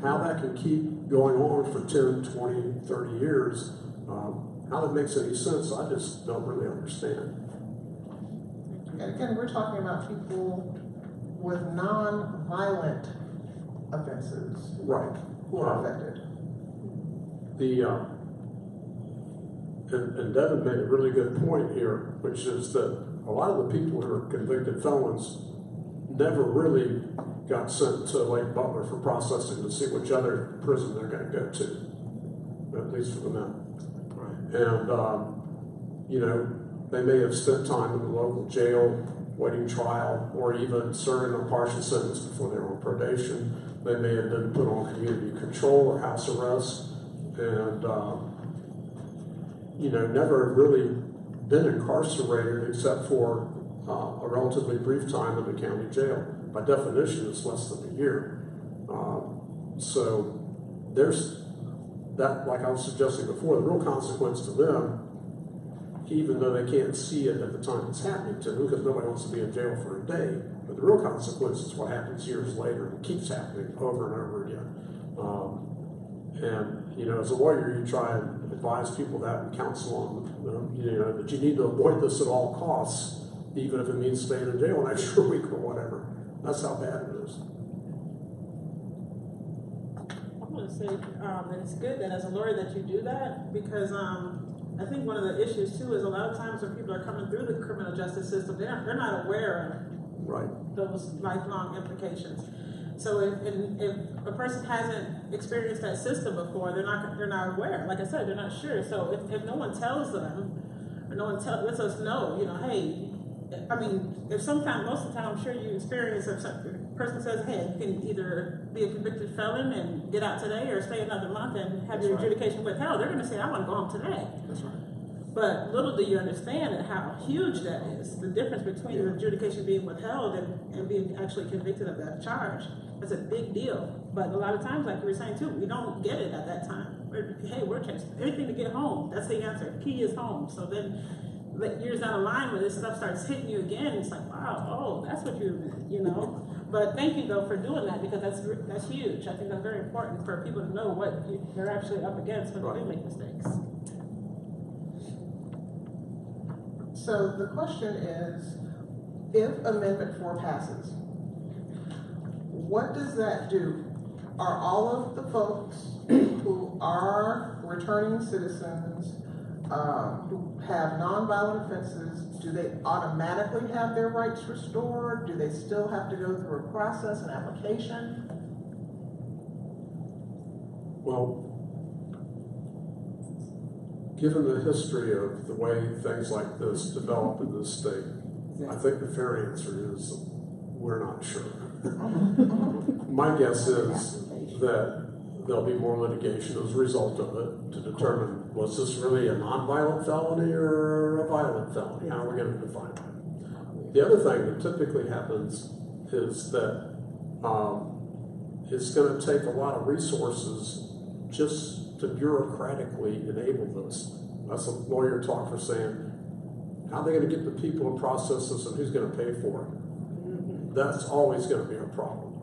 how that can keep going on for 10, 20, 30 years, how that makes any sense, I just don't really understand. And again, we're talking about people with non-violent offenses, Right. who are affected. And Devin made a really good point here, which is that a lot of the people who are convicted felons never really got sent to Lake Butler for processing to see which other prison they're going to go to, at least for the men. And, they may have spent time in the local jail waiting trial or even serving a partial sentence before they were on probation. They may have been put on community control or house arrest and, never really been incarcerated except for a relatively brief time in the county jail. By definition, it's less than a year. So there's that, like I was suggesting before, the real consequence to them, even though they can't see it at the time it's happening to them, because nobody wants to be in jail for a day, but the real consequence is what happens years later and keeps happening over and over again. As a lawyer, you try and advise people that and counsel them, that you need to avoid this at all costs, even if it means staying in jail an extra week or whatever. That's how bad it is. I'm going to say that it's good that as a lawyer that you do that, because I think one of the issues too is a lot of times when people are coming through the criminal justice system, they're not aware of those lifelong implications. So if a person hasn't experienced that system before, they're not aware. Like I said, they're not sure. So if no one tells them, or no one lets us know, hey, I mean, most of the time, I'm sure you experience if a person says, hey, you can either be a convicted felon and get out today or stay another month and have your adjudication withheld. They're going to say, I want to go home today. That's right. But little do you understand how huge that is, the difference between the adjudication being withheld and being actually convicted of that charge. That's a big deal. But a lot of times, like you were saying too, we don't get it at that time. We're chasing everything to get home. That's the answer. The key is home. So then years down the line when this stuff starts hitting you again, it's like, wow, that's what you know. But thank you though for doing that, because that's huge. I think that's very important for people to know what they're actually up against when they do make mistakes. So the question is, if Amendment 4 passes, what does that do? Are all of the folks who are returning citizens who have nonviolent offenses, do they automatically have their rights restored? Do they still have to go through a process, an application? Well, given the history of the way things like this develop in this state, I think the fair answer is we're not sure. My guess is that there'll be more litigation as a result of it to determine, was this really a nonviolent felony or a violent felony? How are we going to define that? The other thing that typically happens is that it's going to take a lot of resources just to bureaucratically enable this. That's a lawyer talk for saying, how are they going to get the people to process this and who's going to pay for it? That's always going to be a problem.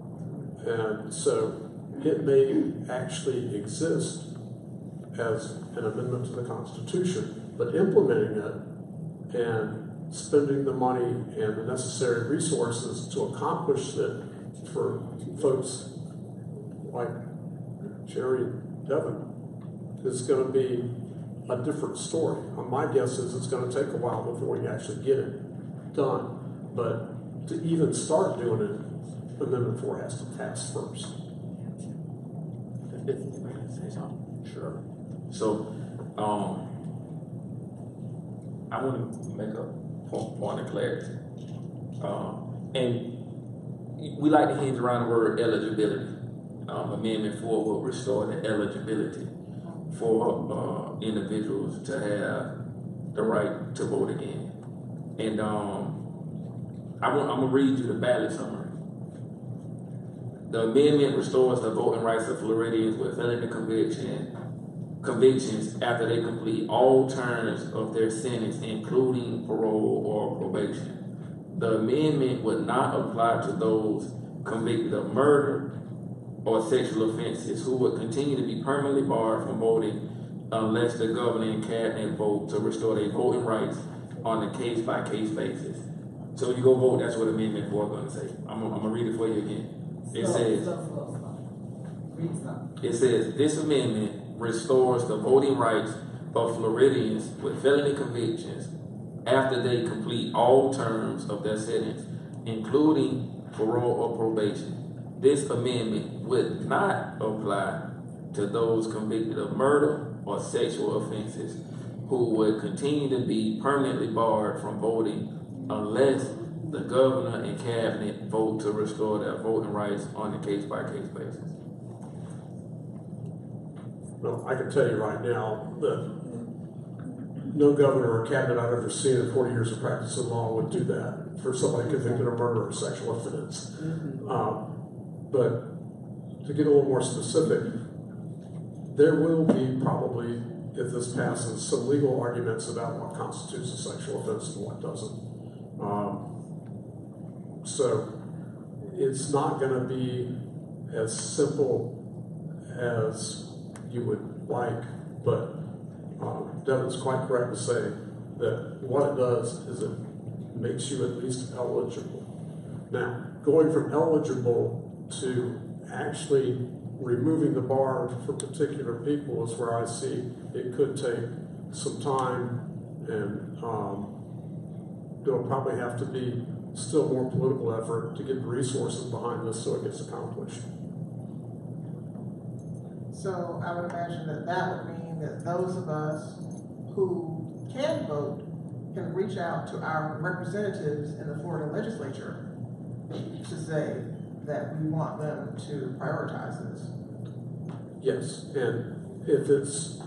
And so it may actually exist as an amendment to the Constitution, but implementing it and spending the money and the necessary resources to accomplish it for folks like Sherri and Devin is going to be a different story. My guess is it's going to take a while before you actually get it done, but to even start doing it, Amendment 4 has to pass first. Sure. So, I want to make a point of clarity. And we like to hinge around the word eligibility. Amendment 4 will restore the eligibility for individuals to have the right to vote again. And I'm going to read you the ballot summary. The amendment restores the voting rights of Floridians with felony convictions after they complete all terms of their sentence, including parole or probation. The amendment would not apply to those convicted of murder or sexual offenses who would continue to be permanently barred from voting unless the governor and cabinet vote to restore their voting rights on a case-by-case basis. So when you go vote, that's what Amendment 4 is going to say. I'm going to read it for you again. It says, this amendment restores the voting rights of Floridians with felony convictions after they complete all terms of their sentence, including parole or probation. This amendment would not apply to those convicted of murder or sexual offenses who would continue to be permanently barred from voting unless the governor and cabinet vote to restore their voting rights on a case-by-case basis. Well, I can tell you right now that no governor or cabinet I've ever seen in 40 years of practice in law would do that for somebody convicted of murder or sexual offense. But to get a little more specific, there will be probably, if this passes, some legal arguments about what constitutes a sexual offense and what doesn't. So it's not going to be as simple as you would like, but Devin's quite correct to say that what it does is it makes you at least eligible. Now, going from eligible to actually removing the bar for particular people is where I see it could take some time, and there'll probably have to be still more political effort to get the resources behind this so it gets accomplished. So I would imagine that that would mean that those of us who can vote can reach out to our representatives in the Florida Legislature to say that we want them to prioritize this. Yes, and if it's,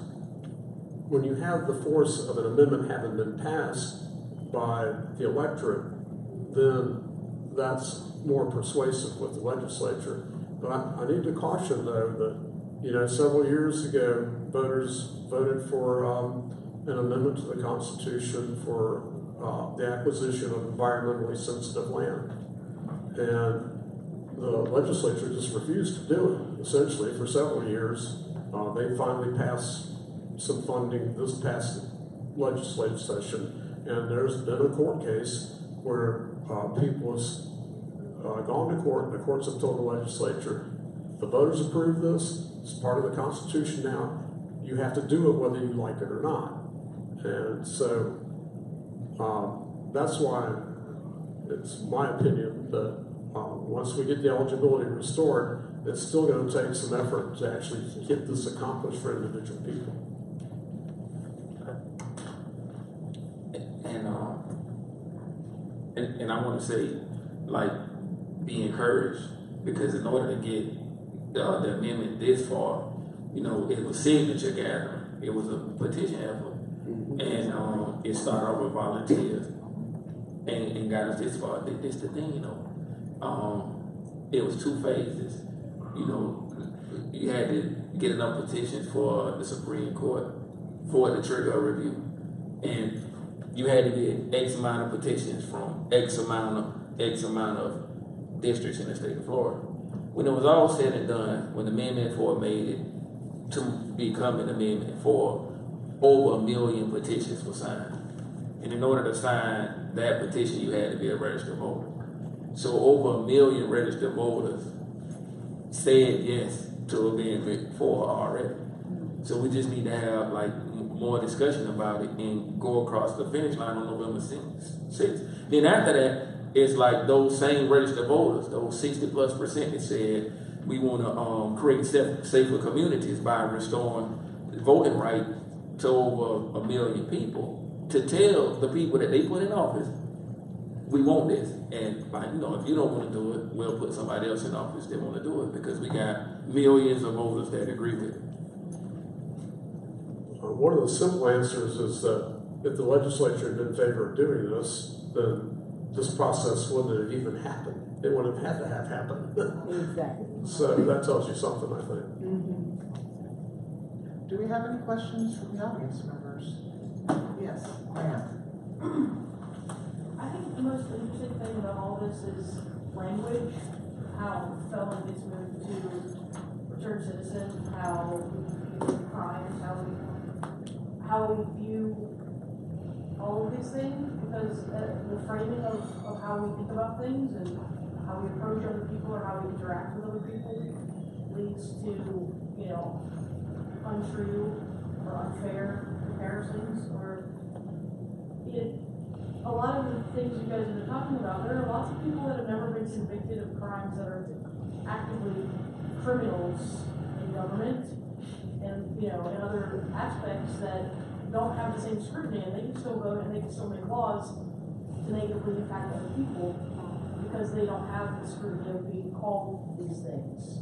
when you have the force of an amendment having been passed by the electorate, then that's more persuasive with the legislature. But I need to caution, though, that, several years ago, voters voted for an amendment to the Constitution for the acquisition of environmentally sensitive land. And the legislature just refused to do it, essentially, for several years. They finally passed some funding this past legislative session, and there's been a court case where people have gone to court, and the courts have told the legislature, the voters approved this, it's part of the Constitution now, you have to do it whether you like it or not. And so that's why it's my opinion that once we get the eligibility restored, it's still going to take some effort to actually get this accomplished for individual people. And I want to say, be encouraged, because in order to get the amendment this far, it was signature gathering. It was a petition effort. And it started off with volunteers and got us this far. This the thing, it was 2 phases. You had to get enough petitions for the Supreme Court for it to trigger a review. And you had to get X amount of petitions from X amount of districts in the state of Florida. When it was all said and done, when Amendment 4 made it to become an Amendment 4, over 1 million petitions were signed. And in order to sign that petition, you had to be a registered voter. So over 1 million registered voters said yes to Amendment 4 already. So we just need to have more discussion about it and go across the finish line on November 6th. Then after that, it's like those same registered voters, those 60+% that said we want to create safer communities by restoring voting right to over 1 million people, to tell the people that they put in office, we want this. And like, you know, if you don't want to do it, we'll put somebody else in office that want to do it, because we got millions of voters that agree with it. One of the simple answers is that if the legislature had been in favor of doing this, then this process wouldn't have even happened. It wouldn't have had to have happened. Exactly. So that tells you something, I think. Do we have any questions from the audience members? Yes, ma'am. I think the most interesting thing about all this is language, how felon gets moved to return citizen, how we view crimes, how we view all of these things, because the framing of how we think about things and how we approach other people or how we interact with other people leads to, you know, untrue or unfair comparisons, or a lot of the things you guys have been talking about, there are lots of people that have never been convicted of crimes that are actively criminals in government and, you know, in other aspects that don't have the same scrutiny, and they can still vote and they can still make laws to negatively impact other people because they don't have the scrutiny of being called these things.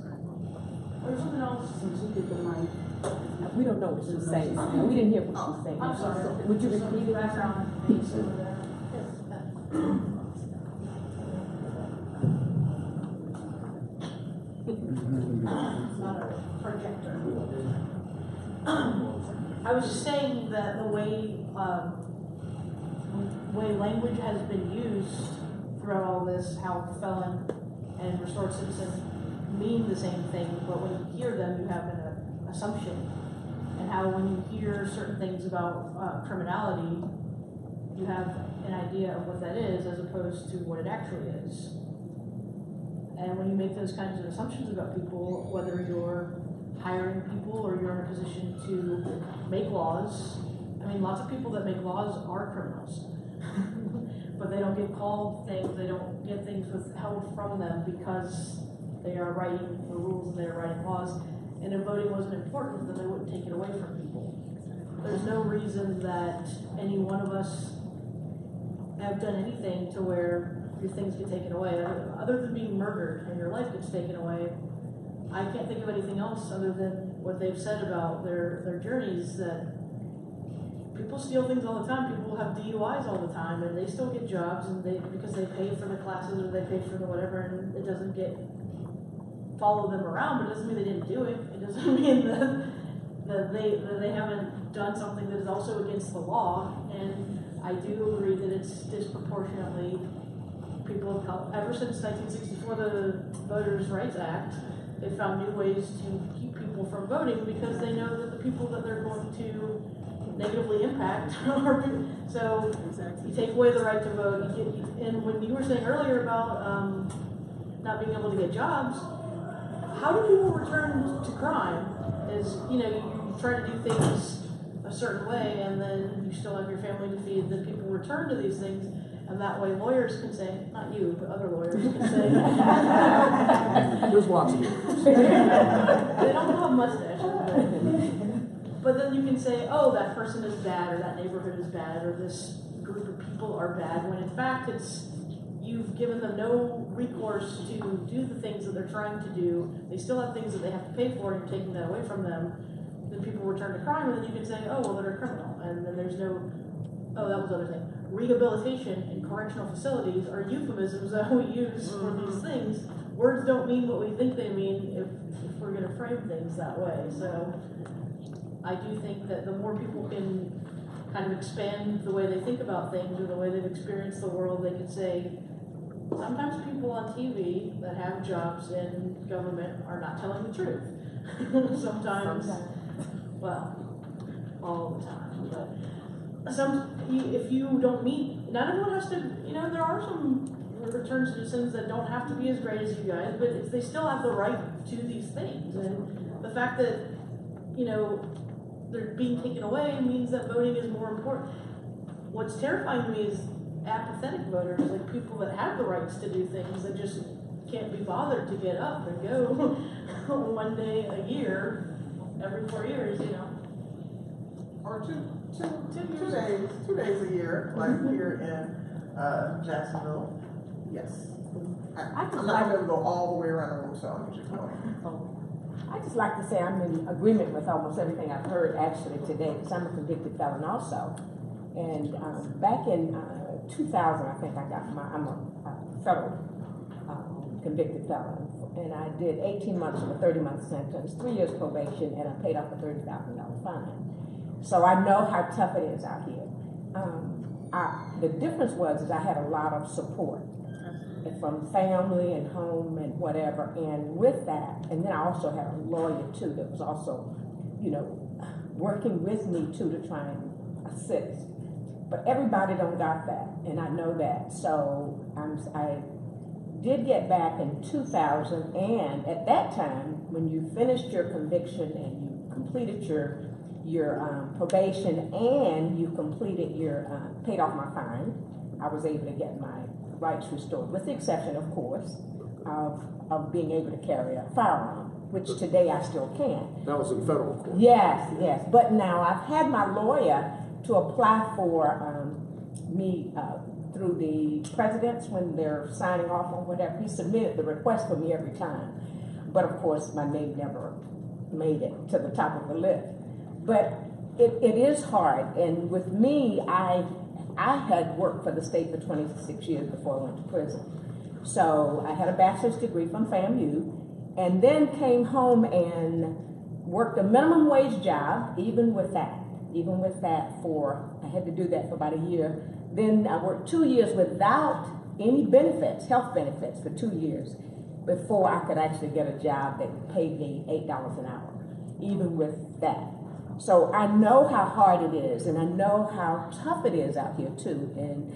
There's something else. Since you did the mic, we don't know what she was saying. We didn't hear what she was saying. I'm sorry. Would you repeat it? Background piece over there. It's not a projector. I was just saying that the way language has been used throughout all this, how felon and restored citizen mean the same thing, but when you hear them, you have an assumption, and how when you hear certain things about criminality, you have an idea of what that is as opposed to what it actually is. And when you make those kinds of assumptions about people, whether you're hiring people or you're in a position to make laws, I mean, lots of people that make laws are criminals. But they don't get called things, they don't get things withheld from them because they are writing the rules and they're writing laws. And if voting wasn't important, then they wouldn't take it away from people. There's no reason that any one of us have done anything to where your things get taken away. Other than being murdered and your life gets taken away, I can't think of anything else other than what they've said about their journeys, that people steal things all the time. People have DUIs all the time, and they still get jobs, and because they pay for the classes or they pay for the whatever, and it doesn't follow them around, but it doesn't mean they didn't do it. It doesn't mean that they haven't done something that is also against the law. And I do agree that it's disproportionately people of color. Ever since 1964, the Voters' Rights Act, they found new ways to keep people from voting because they know that the people that they're going to negatively impact are so you take away the right to vote. And when you were saying earlier about not being able to get jobs, how do people return to crime? Is, you know, you try to do things a certain way and then you still have your family to feed, then people return to these things, and that way lawyers can say, not you, but other lawyers can say, There's lots of you. they don't have mustaches, but then you can say, oh, that person is bad, or that neighborhood is bad, or this group of people are bad, when in fact you've given them no recourse to do the things that they're trying to do. They still have things that they have to pay for, and you're taking that away from them. Then people return to crime, and then you can say, oh, well, they're a criminal. And then there's no, oh, that was the other thing. Rehabilitation in correctional facilities are euphemisms that we use for these things. Words don't mean what we think they mean if we're going to frame things that way. So I do think that the more people can kind of expand the way they think about things or the way they've experienced the world, they can say, sometimes people on TV that have jobs in government are not telling the truth. Sometimes, well, all the time. But if you don't meet, not everyone has to, you know, there are some returned citizens that don't have to be as great as you guys, but they still have the right to these things. And the fact that, you know, they're being taken away means that voting is more important. What's terrifying to me is apathetic voters, like people that have the rights to do things that just can't be bothered to get up and go one day a year, every 4 years, you know. Or two days a year, like here in Jacksonville. Yes. I'm not going to go all the way around the room, so I'll get you going. I just like to say I'm in agreement with almost everything I've heard actually today, because I'm a convicted felon also. And back in 2000, I think I'm a federal convicted felon. And I did 18 months of a 30-month sentence, 3 years probation, and I paid off a $30,000 fine. So I know how tough it is out here. The difference was I had a lot of support from family and home and whatever, and with that, and then I also had a lawyer too that was also, you know, working with me too to try and assist. But everybody don't got that, and I know that. So I did get back in 2000, and at that time, when you finished your conviction and you completed your probation and you completed your paid off my fine, I was able to get my rights restored, with the exception, of course, of being able to carry a firearm, which today I still can. That was in federal court. Yes, yes. But now I've had my lawyer to apply for me through the presidents when they're signing off on whatever. He submitted the request for me every time. But of course, my name never made it to the top of the list. But it is hard. And with me, I had worked for the state for 26 years before I went to prison. So I had a bachelor's degree from FAMU, and then came home and worked a minimum wage job, even with that I had to do that for about a year. Then I worked 2 years without any benefits, health benefits, for 2 years before I could actually get a job that paid me $8 an hour, even with that. So I know how hard it is, and I know how tough it is out here too. And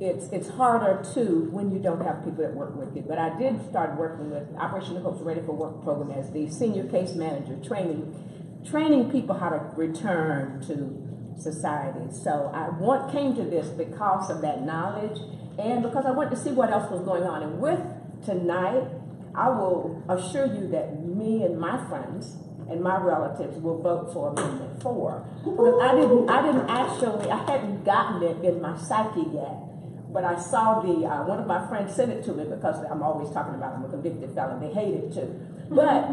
it's harder too when you don't have people that work with you. But I did start working with Operation Hope's Ready for Work program as the senior case manager, training people how to return to society. So I came to this because of that knowledge, and because I wanted to see what else was going on. And with tonight, I will assure you that me and my friends and my relatives will vote for Amendment 4. Because I hadn't gotten it in my psyche yet. But I saw one of my friends sent it to me, because I'm always talking about I'm a convicted felon. They hate it too. But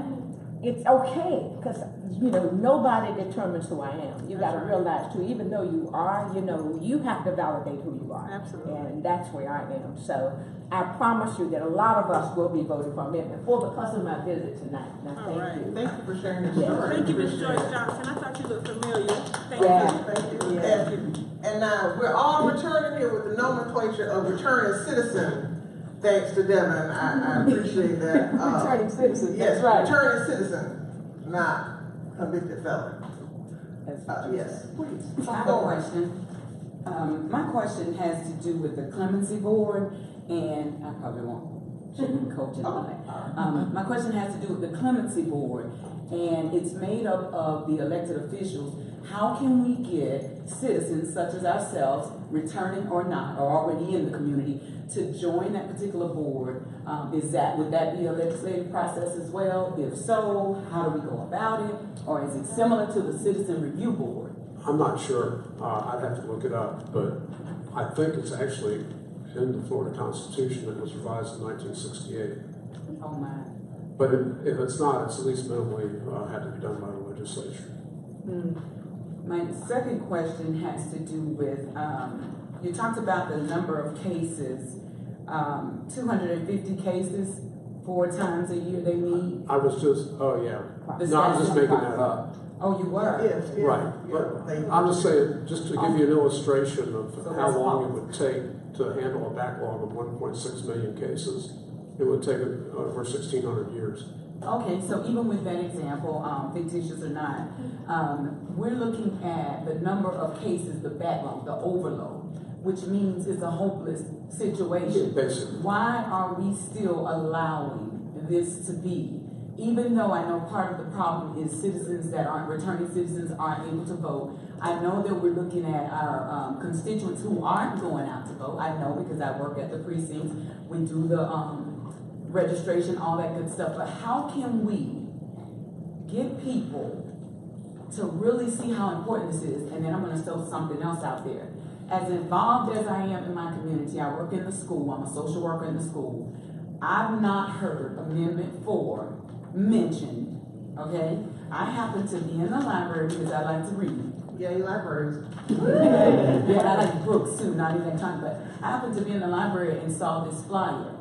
it's okay, because, you know, nobody determines who I am. You got to realize too, even though you are, you know, you have to validate who you are. Absolutely. And that's where I am. So I promise you that a lot of us will be voting for Amendment 4 because of my visit tonight. Now, thank you. Thank you for sharing your story. Thank you, Ms. Joyce Johnson. I thought you looked familiar. Thank you. Thank you. Yeah. And we're all returning here with the nomenclature of returning citizen. Thanks to Devin, I appreciate that. Returning citizen. Yes, That's right. returning citizen, not convicted felon. Yes, please. I have a question. My question has to do with the Clemency Board, and I probably shouldn't coach it tonight. My question has to do with the Clemency Board, and it's made up of the elected officials. How can we get citizens such as ourselves, returning or not, or already in the community, to join that particular board? Would that be a legislative process as well? If so, how do we go about it? Or is it similar to the Citizen Review Board? I'm not sure. I'd have to look it up, but I think it's actually in the Florida Constitution. It was revised in 1968. Oh my. But if it's not, it's at least minimally had to be done by the legislature. My second question has to do with, you talked about the number of cases, 250 cases, 4 times a year they meet. I was just, oh yeah. The No, I was just statute making that up. Oh, you were? Yes, yes. Right. But I'm just saying, just to give you an illustration of So how that's long it would take to handle a backlog of 1.6 million cases, it would take over 1,600 years. Okay, so even with that example, fictitious or not, we're looking at the number of cases, the backlog, the overload, which means it's a hopeless situation. Basically. Why are we still allowing this to be? even though I know part of the problem is citizens that aren't, returning citizens aren't able to vote, I know that we're looking at our constituents who aren't going out to vote. I know because I work at the precincts, we do the registration, all that good stuff, but how can we get people to really see how important this is? And then I'm gonna throw something else out there. As involved as I am in my community, I work in the school, I'm a social worker in the school. I've not heard Amendment 4 mentioned, okay? I happen to be in the library because I like to read. Yay, libraries. Yeah, I like books too, not even that time, but I happen to be in the library and saw this flyer.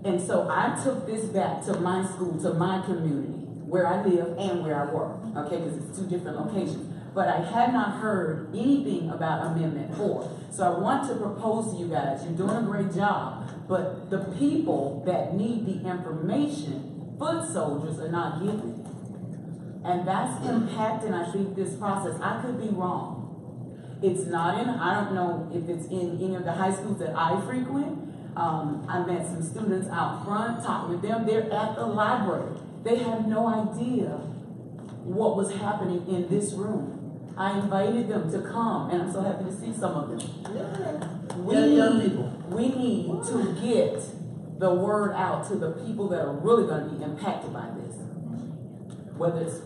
And so I took this back to my school, to my community, where I live and where I work, okay, because it's 2 different locations. But I had not heard anything about Amendment 4. So I want to propose to you guys, you're doing a great job, but the people that need the information, foot soldiers, are not getting it. And that's impacting, I think, this process. I could be wrong. It's not in, I don't know if it's in any of the high schools that I frequent. I met some students out front, talking with them. They're at the library. They have no idea what was happening in this room. I invited them to come, and I'm so happy to see some of them. We need to get the word out to the people that are really going to be impacted by this. Whether it's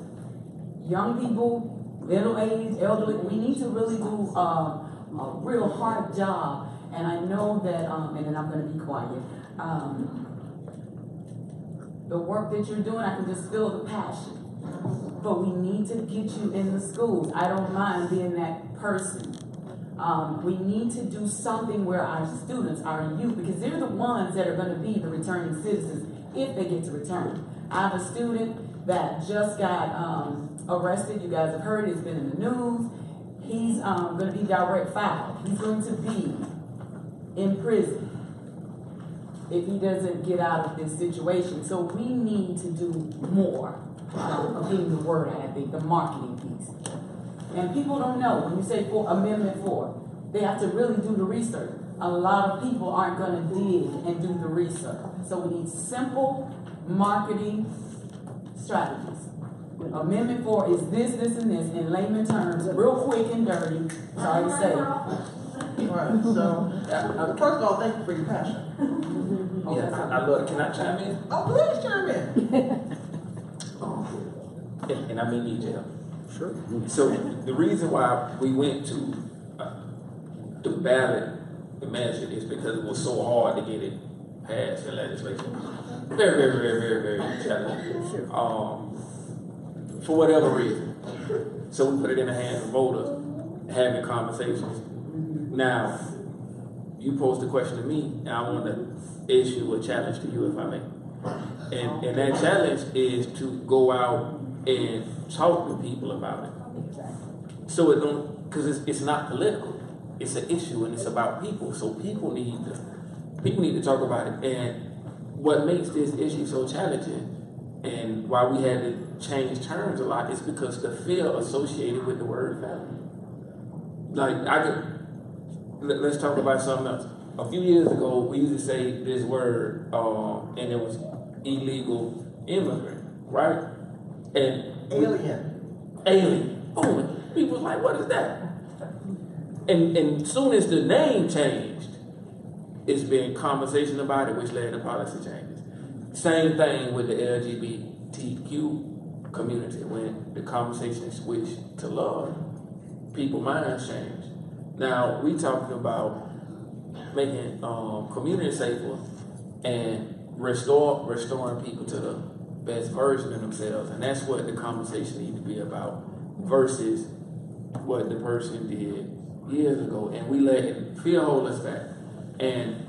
young people, middle-aged, elderly, we need to really do a real hard job. And I know that, and then I'm going to be quiet, the work that you're doing, I can just feel the passion. But we need to get you in the schools. I don't mind being that person. We need to do something where our students, our youth, because they're the ones that are going to be the returning citizens if they get to return. I have a student that just got arrested. You guys have heard, it's been in the news. He's going to be direct file. He's going to be in prison if he doesn't get out of this situation. So we need to do more of getting the word out, I think, the marketing piece. And people don't know, when you say Amendment 4, they have to really do the research. A lot of people aren't going to dig and do the research. So we need simple marketing strategies. Amendment 4 is this, this, and this in layman terms, real quick and dirty. Sorry to say. Right, so, first of all, thank you for your passion. Yeah, I love it. Can I chime in? Oh, please chime in. And I may need your help. Sure. So the reason why we went to the ballot measure is because it was so hard to get it passed in legislature. Very challenging. For whatever reason. So we put it in the hands of voters, having conversations. Now, you posed a question to me, and I want to issue a challenge to you, if I may. And that challenge is to go out and talk to people about it. So it don't, because it's not political. It's an issue and it's about people. So people need to talk about it. And what makes this issue so challenging and why we had to change terms a lot is because the fear associated with the word felon. Like let's talk about something else. A few years ago, we used to say this word, and it was illegal immigrant, right? And alien. Oh, people was like, what is that? And soon as the name changed, it's been conversation about it, which led to policy changes. Same thing with the LGBTQ community. When the conversation switched to love, people's minds changed. Now we talking about making community safer and restoring people to the best version of themselves, and that's what the conversation needs to be about, versus what the person did years ago, and we let fear hold us back. And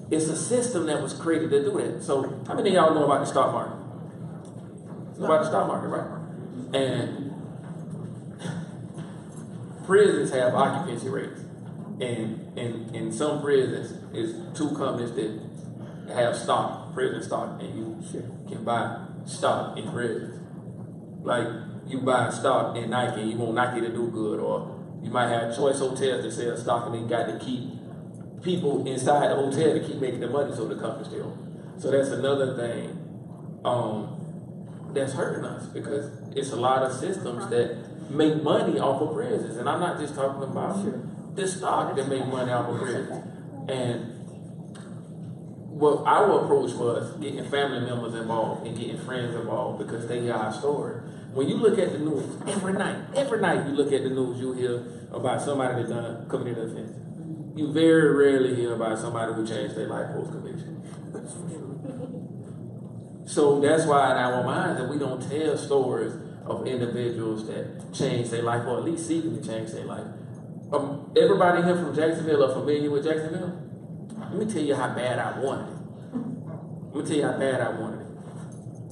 it's a system that was created to do that. So how many of y'all know about the stock market? Know about the stock market, right? And prisons have occupancy rates. And in some prisons, it's 2 companies that have stock, prison stock, and you can buy stock in prisons. Like you buy stock in Nike, you want Nike to do good, or you might have Choice Hotels that sell stock and they got to keep people inside the hotel to keep making the money so the company still. So that's another thing. that's hurting us, because it's a lot of systems that make money off of prisons. And I'm not just talking about the stock that make money off of prisons. And what our approach was getting family members involved and getting friends involved, because they hear our story. When you look at the news, every night you look at the news, you hear about somebody that committed an offense. You very rarely hear about somebody who changed their life post-conviction. So that's why in our minds that we don't tell stories of individuals that changed their life, or at least seeking to change their life. Everybody here from Jacksonville are familiar with Jacksonville? Let me tell you how bad I wanted it.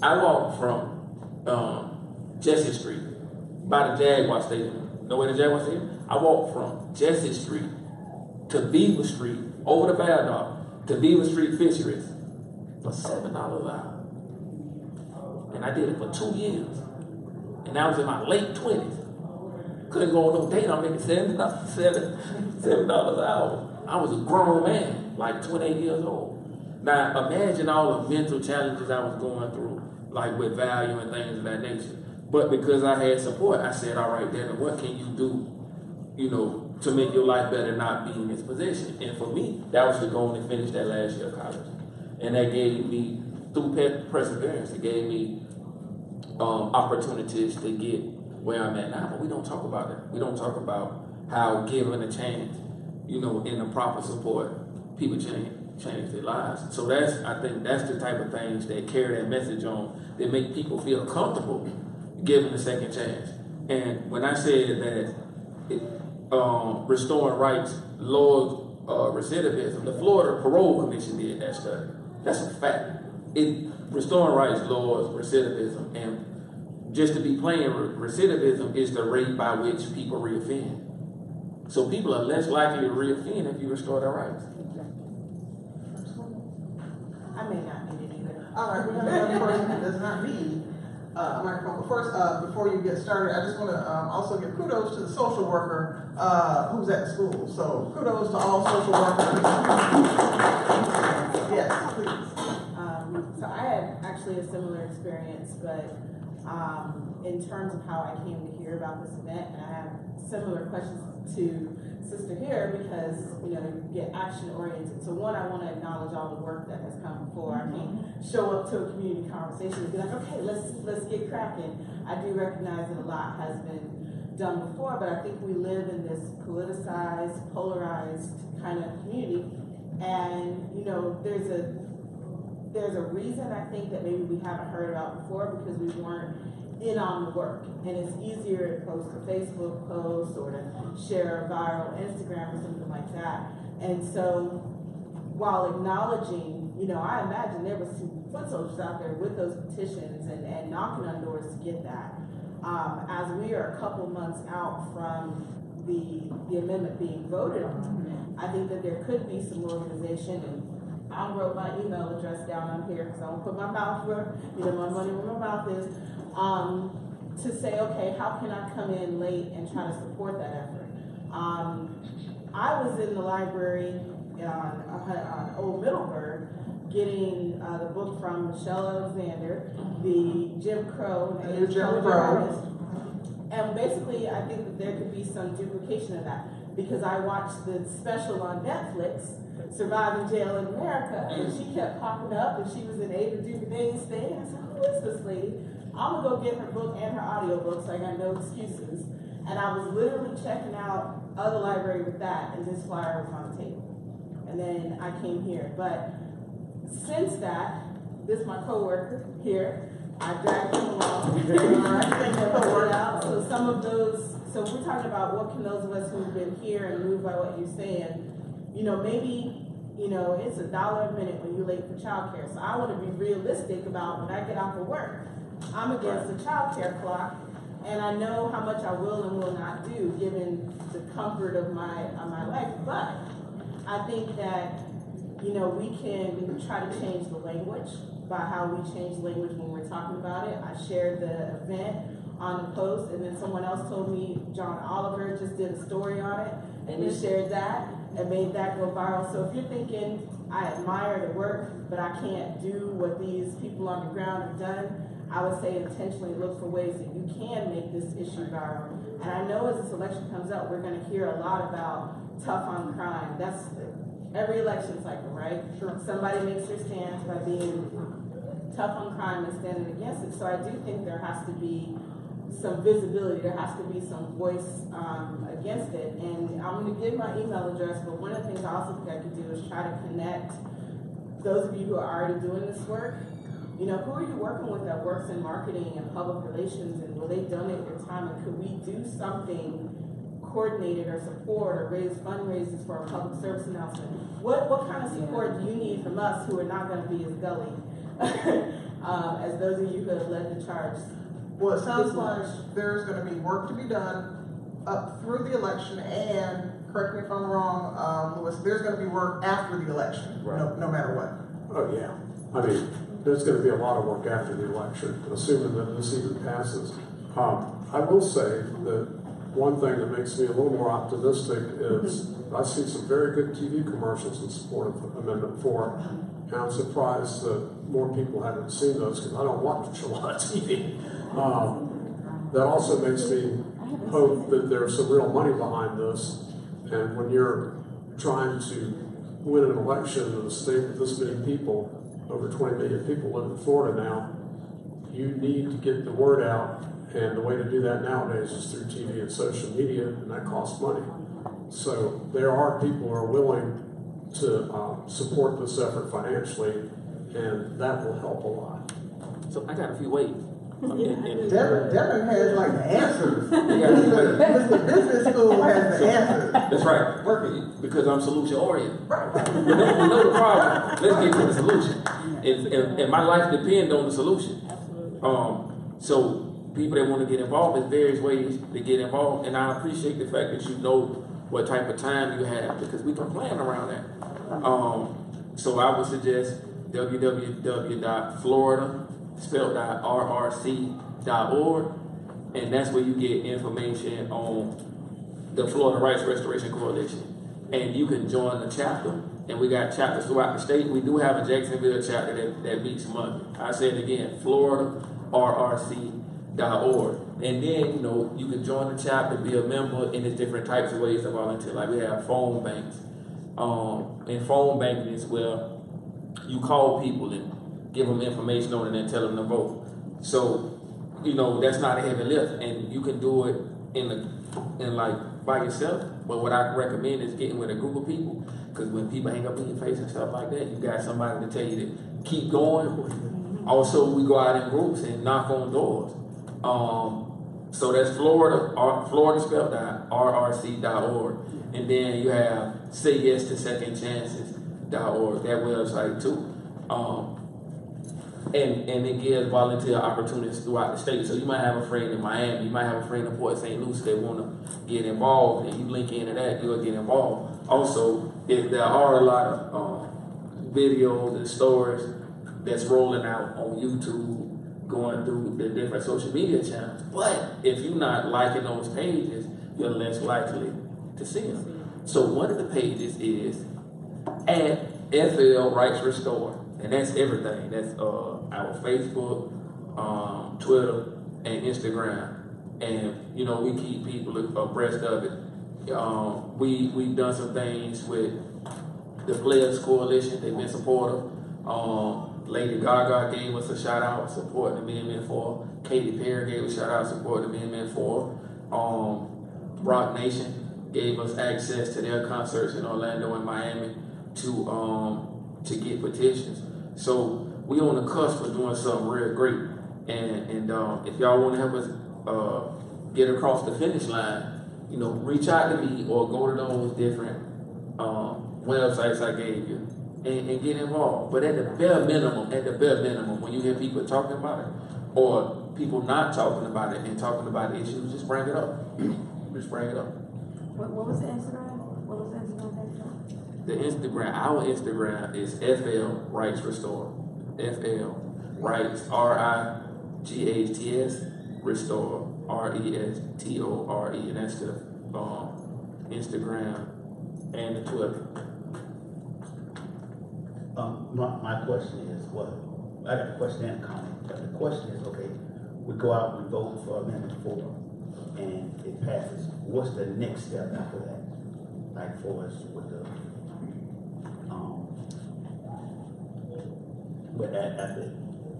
I walked from Jesse Street by the Jaguar Stadium. Know where the Jaguar Stadium? I walked from Jesse Street to Beaver Street, over the Viaduct, to Beaver Street Fisheries for $7 an hour. And I did it for 2 years. And I was in my late 20s. Couldn't go on no date. I'm making $7 an hour. I was a grown man, like 28 years old. Now, imagine all the mental challenges I was going through, like with value and things of that nature. But because I had support, I said, all right, Devin, what can you do, to make your life better, not be in this position? And for me, that was the goal to finish that last year of college. And that gave me, through perseverance, it gave me opportunities to get where I'm at now. But we don't talk about it. We don't talk about how given a chance, in the proper support, people change their lives. So I think that's the type of things that carry that message on, that make people feel comfortable given a second chance. And when I said that restoring rights lowers recidivism, the Florida Parole Commission did that study. That's a fact. Restoring rights lowers recidivism, and just to be plain, recidivism is the rate by which people reoffend. So people are less likely to reoffend if you restore their rights. I may not need it either. All right, we have another person that does not need a microphone. But first, before you get started, I just want to also give kudos to the social worker who's at the school. So kudos to all social workers. Yes, please. So I had actually a similar experience, but in terms of how I came to hear about this event, and I have similar questions to Sister here, because you get action oriented. So one, I want to acknowledge all the work that has come before. I can't show up to a community conversation and be like, okay, let's get cracking. I do recognize that a lot has been done before, but I think we live in this politicized, polarized kind of community, and there's a reason I think that maybe we haven't heard about before, because we weren't in on the work. And it's easier to post a Facebook post or to share a viral Instagram or something like that. And so while acknowledging, I imagine there was some foot soldiers out there with those petitions and knocking on doors to get that. As we are a couple months out from the amendment being voted on, I think that there could be some organization, and I wrote my email address down on here because I don't put my mouth where, my money where my mouth is, to say, okay, how can I come in late and try to support that effort? I was in the library on Old Middleburg getting the book from Michelle Alexander, the Jim Crow, and Jim Crow. And basically, I think that there could be some duplication of that, because I watched the special on Netflix, Surviving Jail in America, and she kept popping up, and she was in Ava DuVernay's thing. I said, who is this lady? I'm gonna go get her book and her audiobook, so I got no excuses. And I was literally checking out other library with that, and this flyer was on the table. And then I came here. But since that, this is my coworker here. I dragged him along. So some of those, so we're talking about what can those of us who've been here and moved by what you're saying, maybe, it's $1 a minute when you're late for childcare. So I want to be realistic about when I get off of work. I'm against the childcare clock, and I know how much I will and will not do given the comfort of my life. But I think that, we can try to change the language by how we change language when we're talking about it. I shared the event on the post, and then someone else told me John Oliver just did a story on it, and he shared that and made that go viral. So if you're thinking, I admire the work, but I can't do what these people on the ground have done, I would say intentionally look for ways that you can make this issue viral. And I know as this election comes up, we're gonna hear a lot about tough on crime. That's every election cycle, right? Sure. Somebody makes their stance by being tough on crime and standing against it. So I do think there has to be some visibility, there has to be some voice against it. And I'm gonna give my email address, but one of the things I also think I could do is try to connect those of you who are already doing this work. You know, who are you working with that works in marketing and public relations, and will they donate their time, and could we do something coordinated or support or raise fundraisers for a public service announcement? What kind of support do you need from us who are not gonna be as gully as those of you who have led the charge? Well, it sounds like there's going to be work to be done up through the election, and correct me if I'm wrong, Louis, there's going to be work after the election, no matter what. Oh, yeah. I mean, there's going to be a lot of work after the election, assuming that this even passes. I will say that one thing that makes me a little more optimistic is I've seen some very good TV commercials in support of Amendment 4. And I'm surprised that more people haven't seen those because I don't watch a lot of TV. That also makes me hope that there's some real money behind this. And when you're trying to win an election in a state with this many people, over 20 million people live in Florida now, you need to get the word out. And the way to do that nowadays is through TV and social media, and that costs money. So there are people who are willing to support this effort financially, and that will help a lot. So I got a few ways. Devin has like the answers. The business school has the answers. That's right. Working because I'm solution oriented. We know the problem. Let's get to the solution. And my life depends on the solution. So people that want to get involved, there's various ways to get involved, and I appreciate the fact that you know what type of time you have because we can plan around that. So I would suggest www.Florida spelled FRRC.org, and that's where you get information on the Florida Rights Restoration Coalition. And you can join the chapter, and we got chapters throughout the state. We do have a Jacksonville chapter that meets monthly. I say it again, FloridaRRC.org. And then, you know, you can join the chapter, be a member, and there's different types of ways to volunteer. Like we have phone banks. And phone banking is where you call people and give them information on it and tell them to vote. So, you know, that's not a heavy lift, and you can do it in like by yourself. But what I recommend is getting with a group of people, because when people hang up in your face and stuff like that, you got somebody to tell you to keep going. Also, we go out in groups and knock on doors. So that's Florida spelled out RRC.org, and then you have Say Yes to Second Chances.org, that website too. And it gives volunteer opportunities throughout the state. So you might have a friend in Miami, you might have a friend in Port St. Lucie that want to get involved, and you link into that, you'll get involved. Also, if there are a lot of videos and stories that's rolling out on YouTube, going through the different social media channels. But if you're not liking those pages, you're less likely to see them. So one of the pages is at FL Rights Restore. And that's everything. That's our Facebook, Twitter, and Instagram. And, you know, we keep people abreast of it. We've done some things with the Players Coalition. They've been supportive. Lady Gaga gave us a shout out supporting the Amendment 4. Katy Perry gave a shout out supporting the Amendment 4. Rock Nation gave us access to their concerts in Orlando and Miami to get petitions. So we on the cusp of doing something real great. And if y'all want to help us get across the finish line, you know, reach out to me or go to those different websites I gave you and get involved. But at the bare minimum, when you hear people talking about it or people not talking about it and talking about issues, just bring it up. Just bring it up. What was the Instagram? What was the Instagram page? The Instagram, our Instagram is FL Rights Restore. FL Rights, RIGHTS, Restore, RESTORE, and that's the Instagram and the Twitter. My question is what? I got a question and a comment. But the question is, okay, we go out, we vote for Amendment 4, and it passes. What's the next step after that? Like for us with the, but after it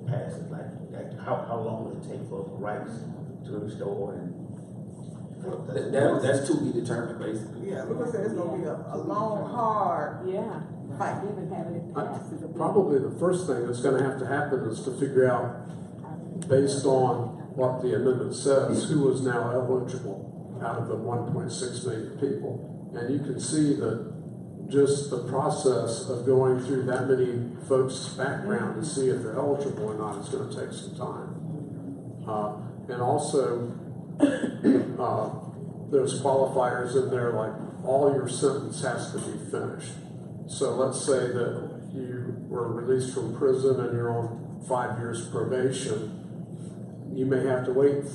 passes, like how long will it take for rights to restore and? That's to be determined, basically. Yeah, like I said, it's gonna be a long, hard Yeah. fight. Even having it passed is a big- Probably the first thing that's gonna have to happen is to figure out, based on what the amendment says, who is now eligible out of the 1.6 million people. And you can see that just the process of going through that many folks' background to see if they're eligible or not is gonna take some time. And also, there's qualifiers in there like all your sentence has to be finished. So let's say that you were released from prison and you're on 5 years probation. You may have to wait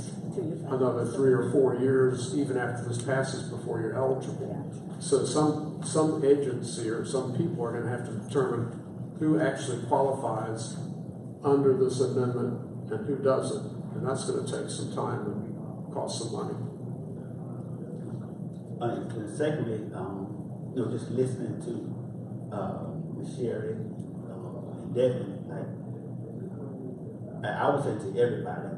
another 3 or 4 years even after this passes before you're eligible. So some agency or some people are going to have to determine who actually qualifies under this amendment and who doesn't. And that's going to take some time and cost some money. And secondly, just listening to Ms. Sherri and Devin, I would say to everybody,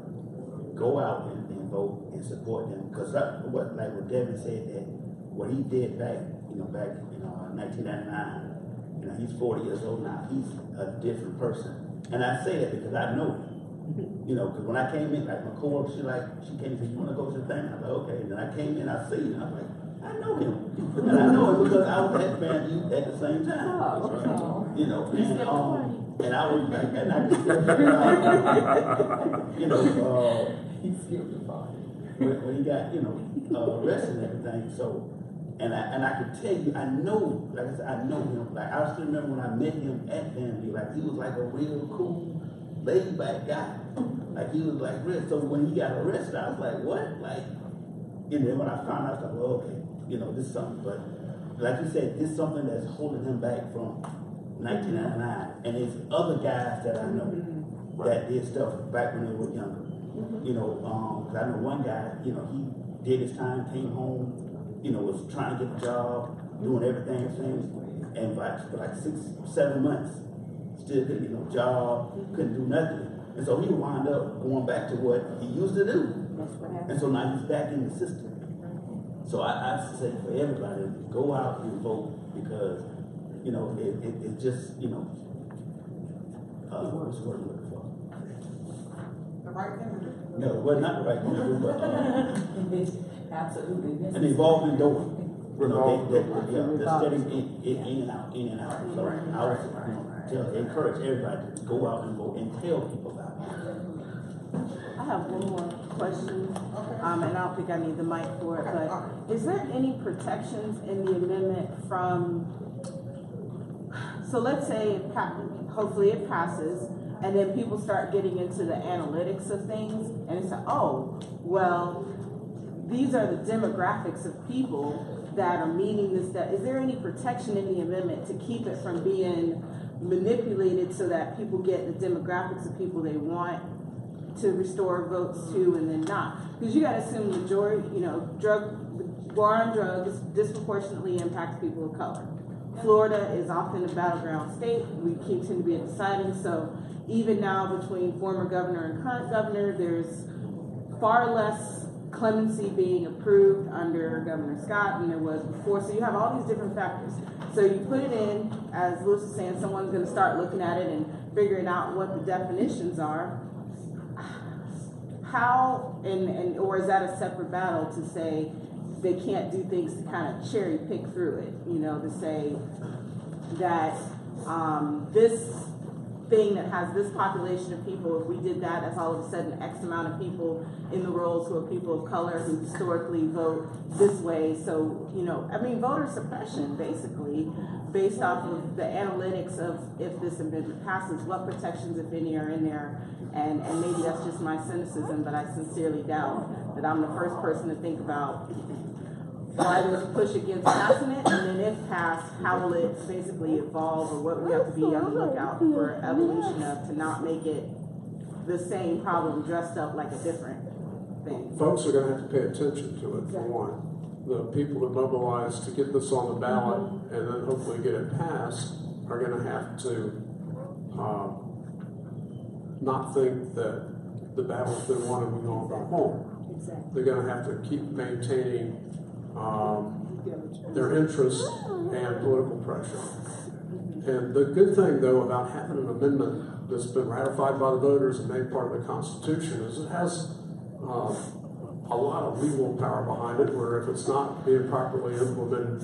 go out and vote and support them. Because what Devin said, that what he did back in 1999, he's 40 years old now. He's a different person, and I say that because I know him. Because when I came in, like my coworker, she came and said, "You want to go to the thing?" I was like, "Okay." And then I came in, I see him, I was like, I know him, and I know him because I was at Band Youth at the same time. And I was like, and I just He's scared to fall. when he got arrested and everything. So, and I can tell you, I know, like I said, I know him. Like I still remember when I met him at Band Youth, like he was like a real cool, laid back guy. Like he was like real. So when he got arrested, I was like, what? Like, and then when I found out, I was like, well, okay, this is something. But like you said, this is something that's holding him back from 1999. And there's other guys that I know that did stuff back when they were younger. Because I know one guy, he did his time, came home, was trying to get a job, doing everything, and for like 6-7 months, still couldn't get no job, couldn't do nothing. And so he wound up going back to what he used to do. And so now he's back in the system. So I say for everybody, go out and vote because, it just, what's the word I'm looking for? The right thing to do. No, well, not the right thing to do, but Absolutely. an evolving door. Revolving They're steady in and out. So I would encourage everybody to go out and vote and tell people about it. I have one more question, and I don't think I need the mic for it, but is there any protections in the amendment from, so let's say, hopefully it passes, and then people start getting into the analytics of things, and it's like, oh, well, these are the demographics of people that are meeting this, that, is there any protection in the amendment to keep it from being manipulated so that people get the demographics of people they want to restore votes to and then not? Because you got to assume the majority, war on drugs disproportionately impacts people of color. Florida is often a battleground state. We continue to be undecided. So even now between former governor and current governor, there's far less clemency being approved under Governor Scott than there was before. So you have all these different factors. So you put it in, as Lewis is saying, someone's going to start looking at it and figuring out what the definitions are. How, or is that a separate battle to say they can't do things to kind of cherry pick through it, to say that this thing that has this population of people, if we did that, that's all of a sudden X amount of people in the rolls who are people of color who historically vote this way. So, voter suppression, basically, based off of the analytics of if this amendment passes, what protections, if any, are in there. And maybe that's just my cynicism, but I sincerely doubt that I'm the first person to think about why there's a push against passing it, and then if passed, how will it basically evolve, or what we have to be on the lookout for evolution of to not make it the same problem dressed up like a different thing. Folks are gonna have to pay attention to it, for one. The people that mobilize to get this on the ballot and then hopefully get it passed are gonna have to not think that the battle's been won and we all go home. Exactly. They're gonna have to keep maintaining their interest and political pressure. And the good thing, though, about having an amendment that's been ratified by the voters and made part of the Constitution is it has a lot of legal power behind it, where if it's not being properly implemented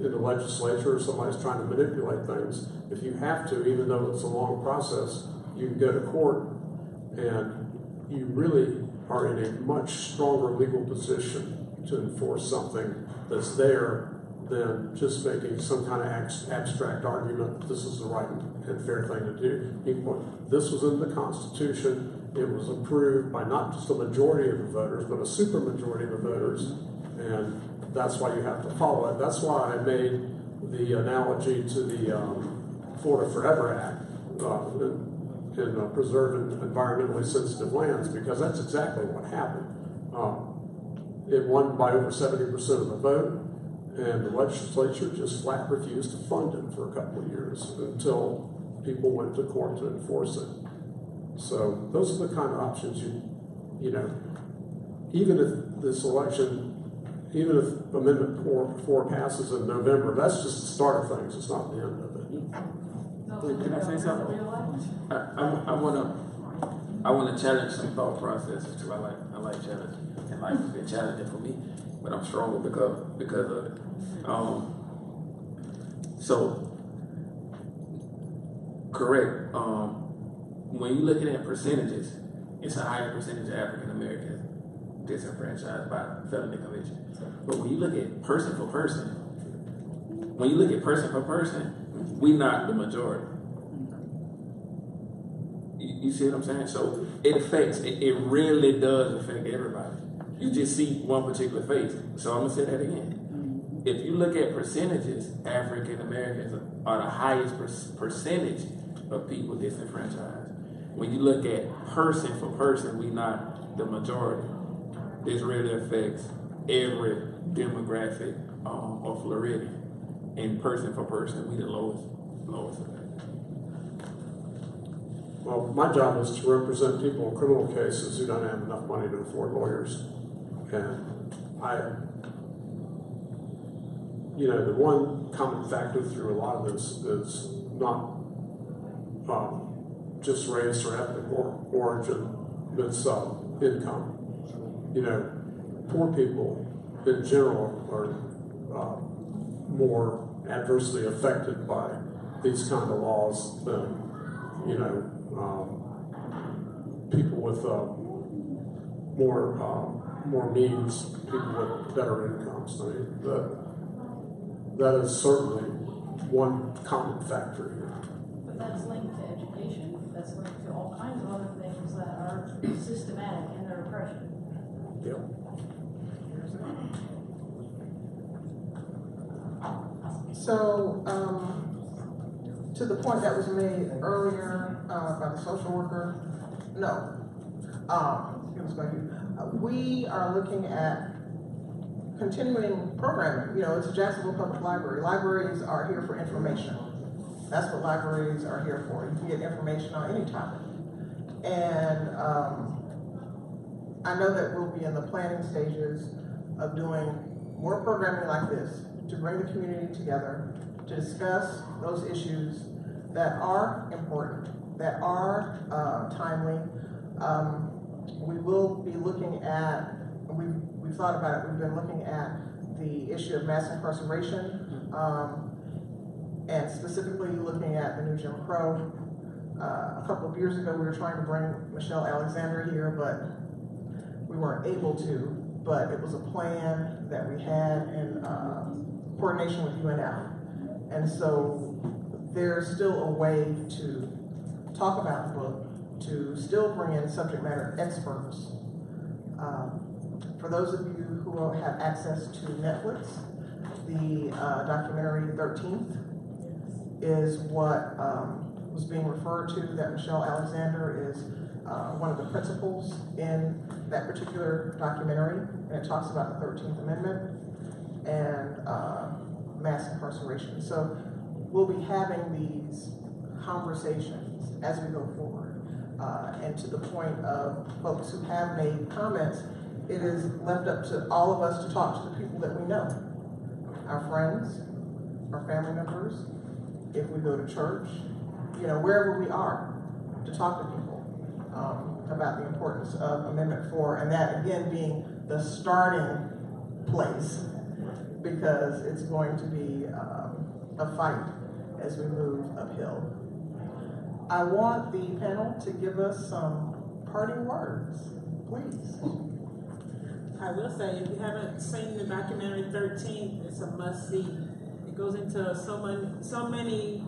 in the legislature or somebody's trying to manipulate things, if you have to, even though it's a long process, you can go to court and you really are in a much stronger legal position to enforce something that's there than just making some kind of abstract argument that this is the right and fair thing to do. This was in the Constitution. It was approved by not just a majority of the voters, but a supermajority of the voters, and that's why you have to follow it. That's why I made the analogy to the Florida Forever Act in preserving environmentally sensitive lands, because that's exactly what happened. It won by over 70% of the vote, and the legislature just flat refused to fund it for a couple of years until people went to court to enforce it. So those are the kind of options you know, even if this election, even if Amendment 4 passes in November, that's just the start of things. It's not the end of it. Can I say something? I wanna challenge some thought processes too. I like challenge, and life has been challenging for me, but I'm stronger because of it. So correct. When you're looking at percentages, it's a higher percentage of African Americans disenfranchised by felony conviction. But when you look at person for person, we not the majority. You see what I'm saying? So it really does affect everybody. You just see one particular face. So I'm gonna say that again. If you look at percentages, African Americans are the highest percentage of people disenfranchised. When you look at person for person, we not the majority. This really affects every demographic of Floridian. And person for person, we the lowest effect. Well, my job is to represent people in criminal cases who don't have enough money to afford lawyers. And the one common factor through a lot of this is not just race or ethnic origin, it's income. Poor people in general are more adversely affected by these kind of laws than, people with more means, people with better incomes. I mean, that is certainly one common factor here. But that's linked to education. That's linked to all kinds of other things that are systematic in their oppression. Yep. So, to the point that was made earlier by the social worker, no. We are looking at continuing programming. It's a Jacksonville Public Library. Libraries are here for information. That's what libraries are here for. You can get information on any topic. And I know that we'll be in the planning stages of doing more programming like this to bring the community together, to discuss those issues that are important, that are timely. We will be looking at, we've thought about it, we've been looking at the issue of mass incarceration, and specifically looking at the new Jim Crow. A couple of years ago, we were trying to bring Michelle Alexander here, but we weren't able to. But it was a plan that we had in coordination with UNL. And so there's still a way to talk about the book, to still bring in subject matter experts. For those of you who have access to Netflix, the documentary 13th is what was being referred to, that Michelle Alexander is one of the principles in that particular documentary, and it talks about the 13th Amendment and mass incarceration. So we'll be having these conversations as we go forward. And to the point of folks who have made comments, it is left up to all of us to talk to the people that we know, our friends, our family members, if we go to church, you know, wherever we are, to talk to people about the importance of Amendment 4, and that again being the starting place, because it's going to be a fight as we move uphill. I want the panel to give us some parting words, please. I will say, if you haven't seen the documentary 13, it's a must-see. It goes into so many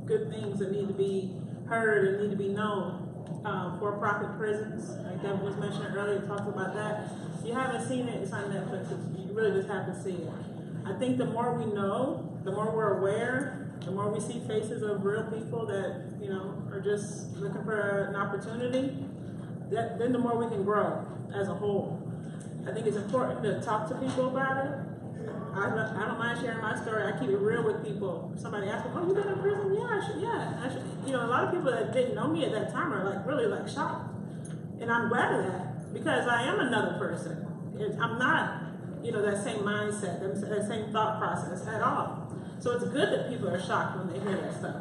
good things that need to be heard and need to be known. For-profit prisons, like Devin was mentioning earlier, talked about that. If you haven't seen it, it's on Netflix. You really just have to see it. I think the more we know, the more we're aware, the more we see faces of real people that, you know, are just looking for an opportunity, then the more we can grow as a whole. I think it's important to talk to people about it. I don't mind sharing my story. I keep it real with people. If somebody asks me, "Oh, you been in prison?" Yeah, I should. You know, a lot of people that didn't know me at that time are like really like shocked, and I'm glad of that because I am another person. I'm not, you know, that same mindset, that same thought process at all. So it's good that people are shocked when they hear that stuff.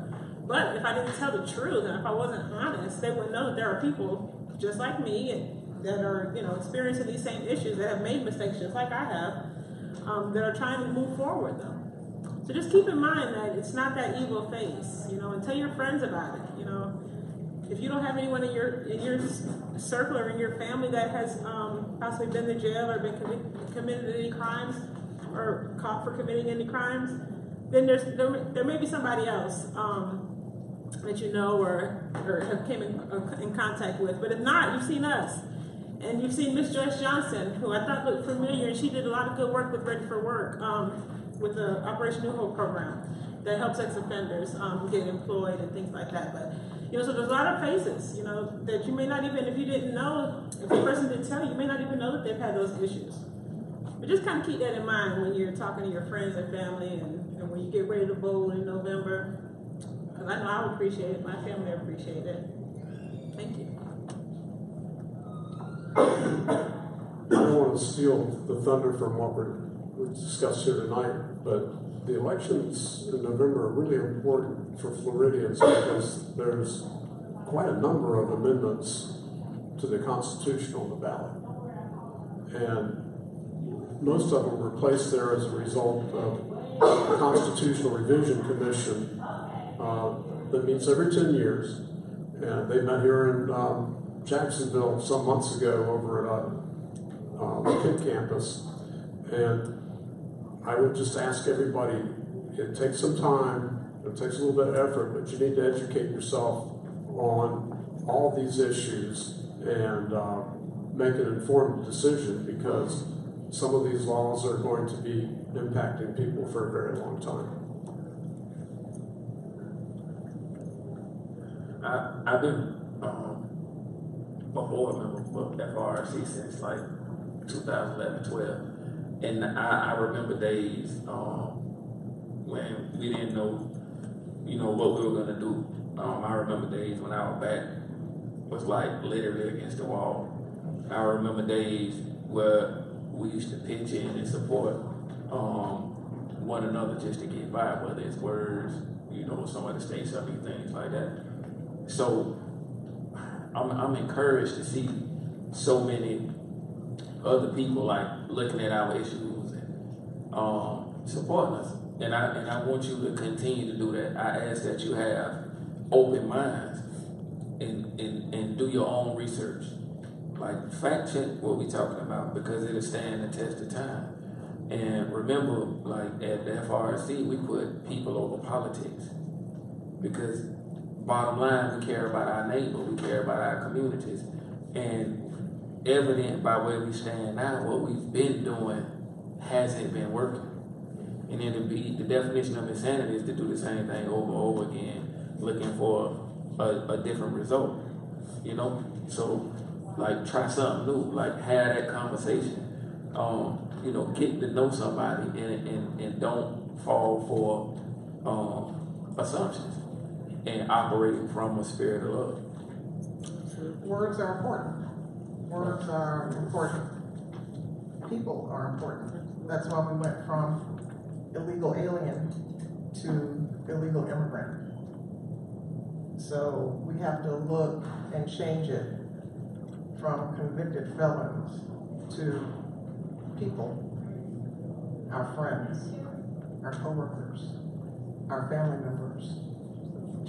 But if I didn't tell the truth and if I wasn't honest, they would know that there are people just like me and that are, you know, experiencing these same issues, that have made mistakes just like I have, that are trying to move forward though. So just keep in mind that it's not that evil face, you know, and tell your friends about it. You know, if you don't have anyone in your circle or in your family that has possibly been to jail or been committed any crimes or caught for committing any crimes, then there may be somebody else that you know or have came in contact with. But if not, you've seen us. And you've seen Miss Joyce Johnson, who I thought looked familiar, and she did a lot of good work with Ready for Work, with the Operation New Hope program that helps ex-offenders get employed and things like that. But, you know, so there's a lot of faces, you know, that you may not even, if you didn't know, if the person didn't tell you, you may not even know that they've had those issues. But just kind of keep that in mind when you're talking to your friends and family and when you get ready to bowl in November. Because I know I would appreciate it, my family would appreciate it. Thank you. I don't want to steal the thunder from what we discussed here tonight, but the elections in November are really important for Floridians because there's quite a number of amendments to the Constitution on the ballot. And most of them were placed there as a result of the Constitutional Revision Commission that meets every 10 years. And they met here in Jacksonville some months ago over at the Kent campus, and I would just ask everybody, it takes some time, it takes a little bit of effort, but you need to educate yourself on all these issues and make an informed decision, because some of these laws are going to be impacting people for a very long time. I've been a board member of FRRC since like 2011-12, and I remember days when we didn't know, you know, what we were gonna do. I remember days when our back was like literally against the wall. I remember days where we used to pitch in and support one another just to get by, whether it's words, you know, somebody say something, things like that. So I'm encouraged to see so many other people like looking at our issues and supporting us. And I want you to continue to do that. I ask that you have open minds and do your own research. Like fact check what we're talking about, because it'll stand the test of time. And remember, like at the FRRC, we put people over politics, because bottom line, we care about our neighbor, we care about our communities. And evident by where we stand now, what we've been doing hasn't been working. And then the definition of insanity is to do the same thing over and over again, looking for a different result. you know? So, like, try something new, like, have that conversation. You know, getting to know somebody and don't fall for assumptions and operating from a spirit of love. Words are important. Words are important. People are important. That's why we went from illegal alien to illegal immigrant. So we have to look and change it from convicted felons to people, our friends, our coworkers, our family members,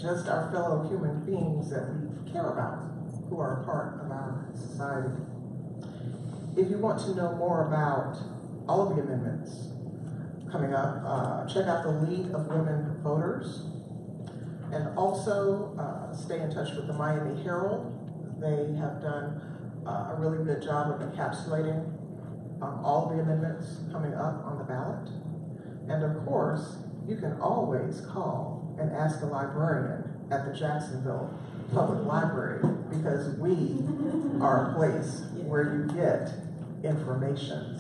just our fellow human beings that we care about, who are a part of our society. If you want to know more about all of the amendments coming up, check out the League of Women Voters, and also stay in touch with the Miami Herald. They have done a really good job of encapsulating all of the amendments coming up on the ballot. And of course, you can always call and ask a librarian at the Jacksonville Public Library, because we are a place where you get information.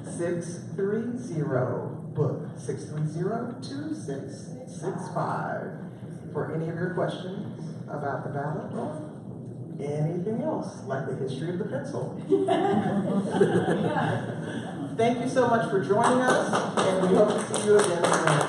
630-BOOK, 630-2665 for any of your questions about the ballot or anything else, like the history of the pencil. Thank you so much for joining us, and we hope to see you again soon.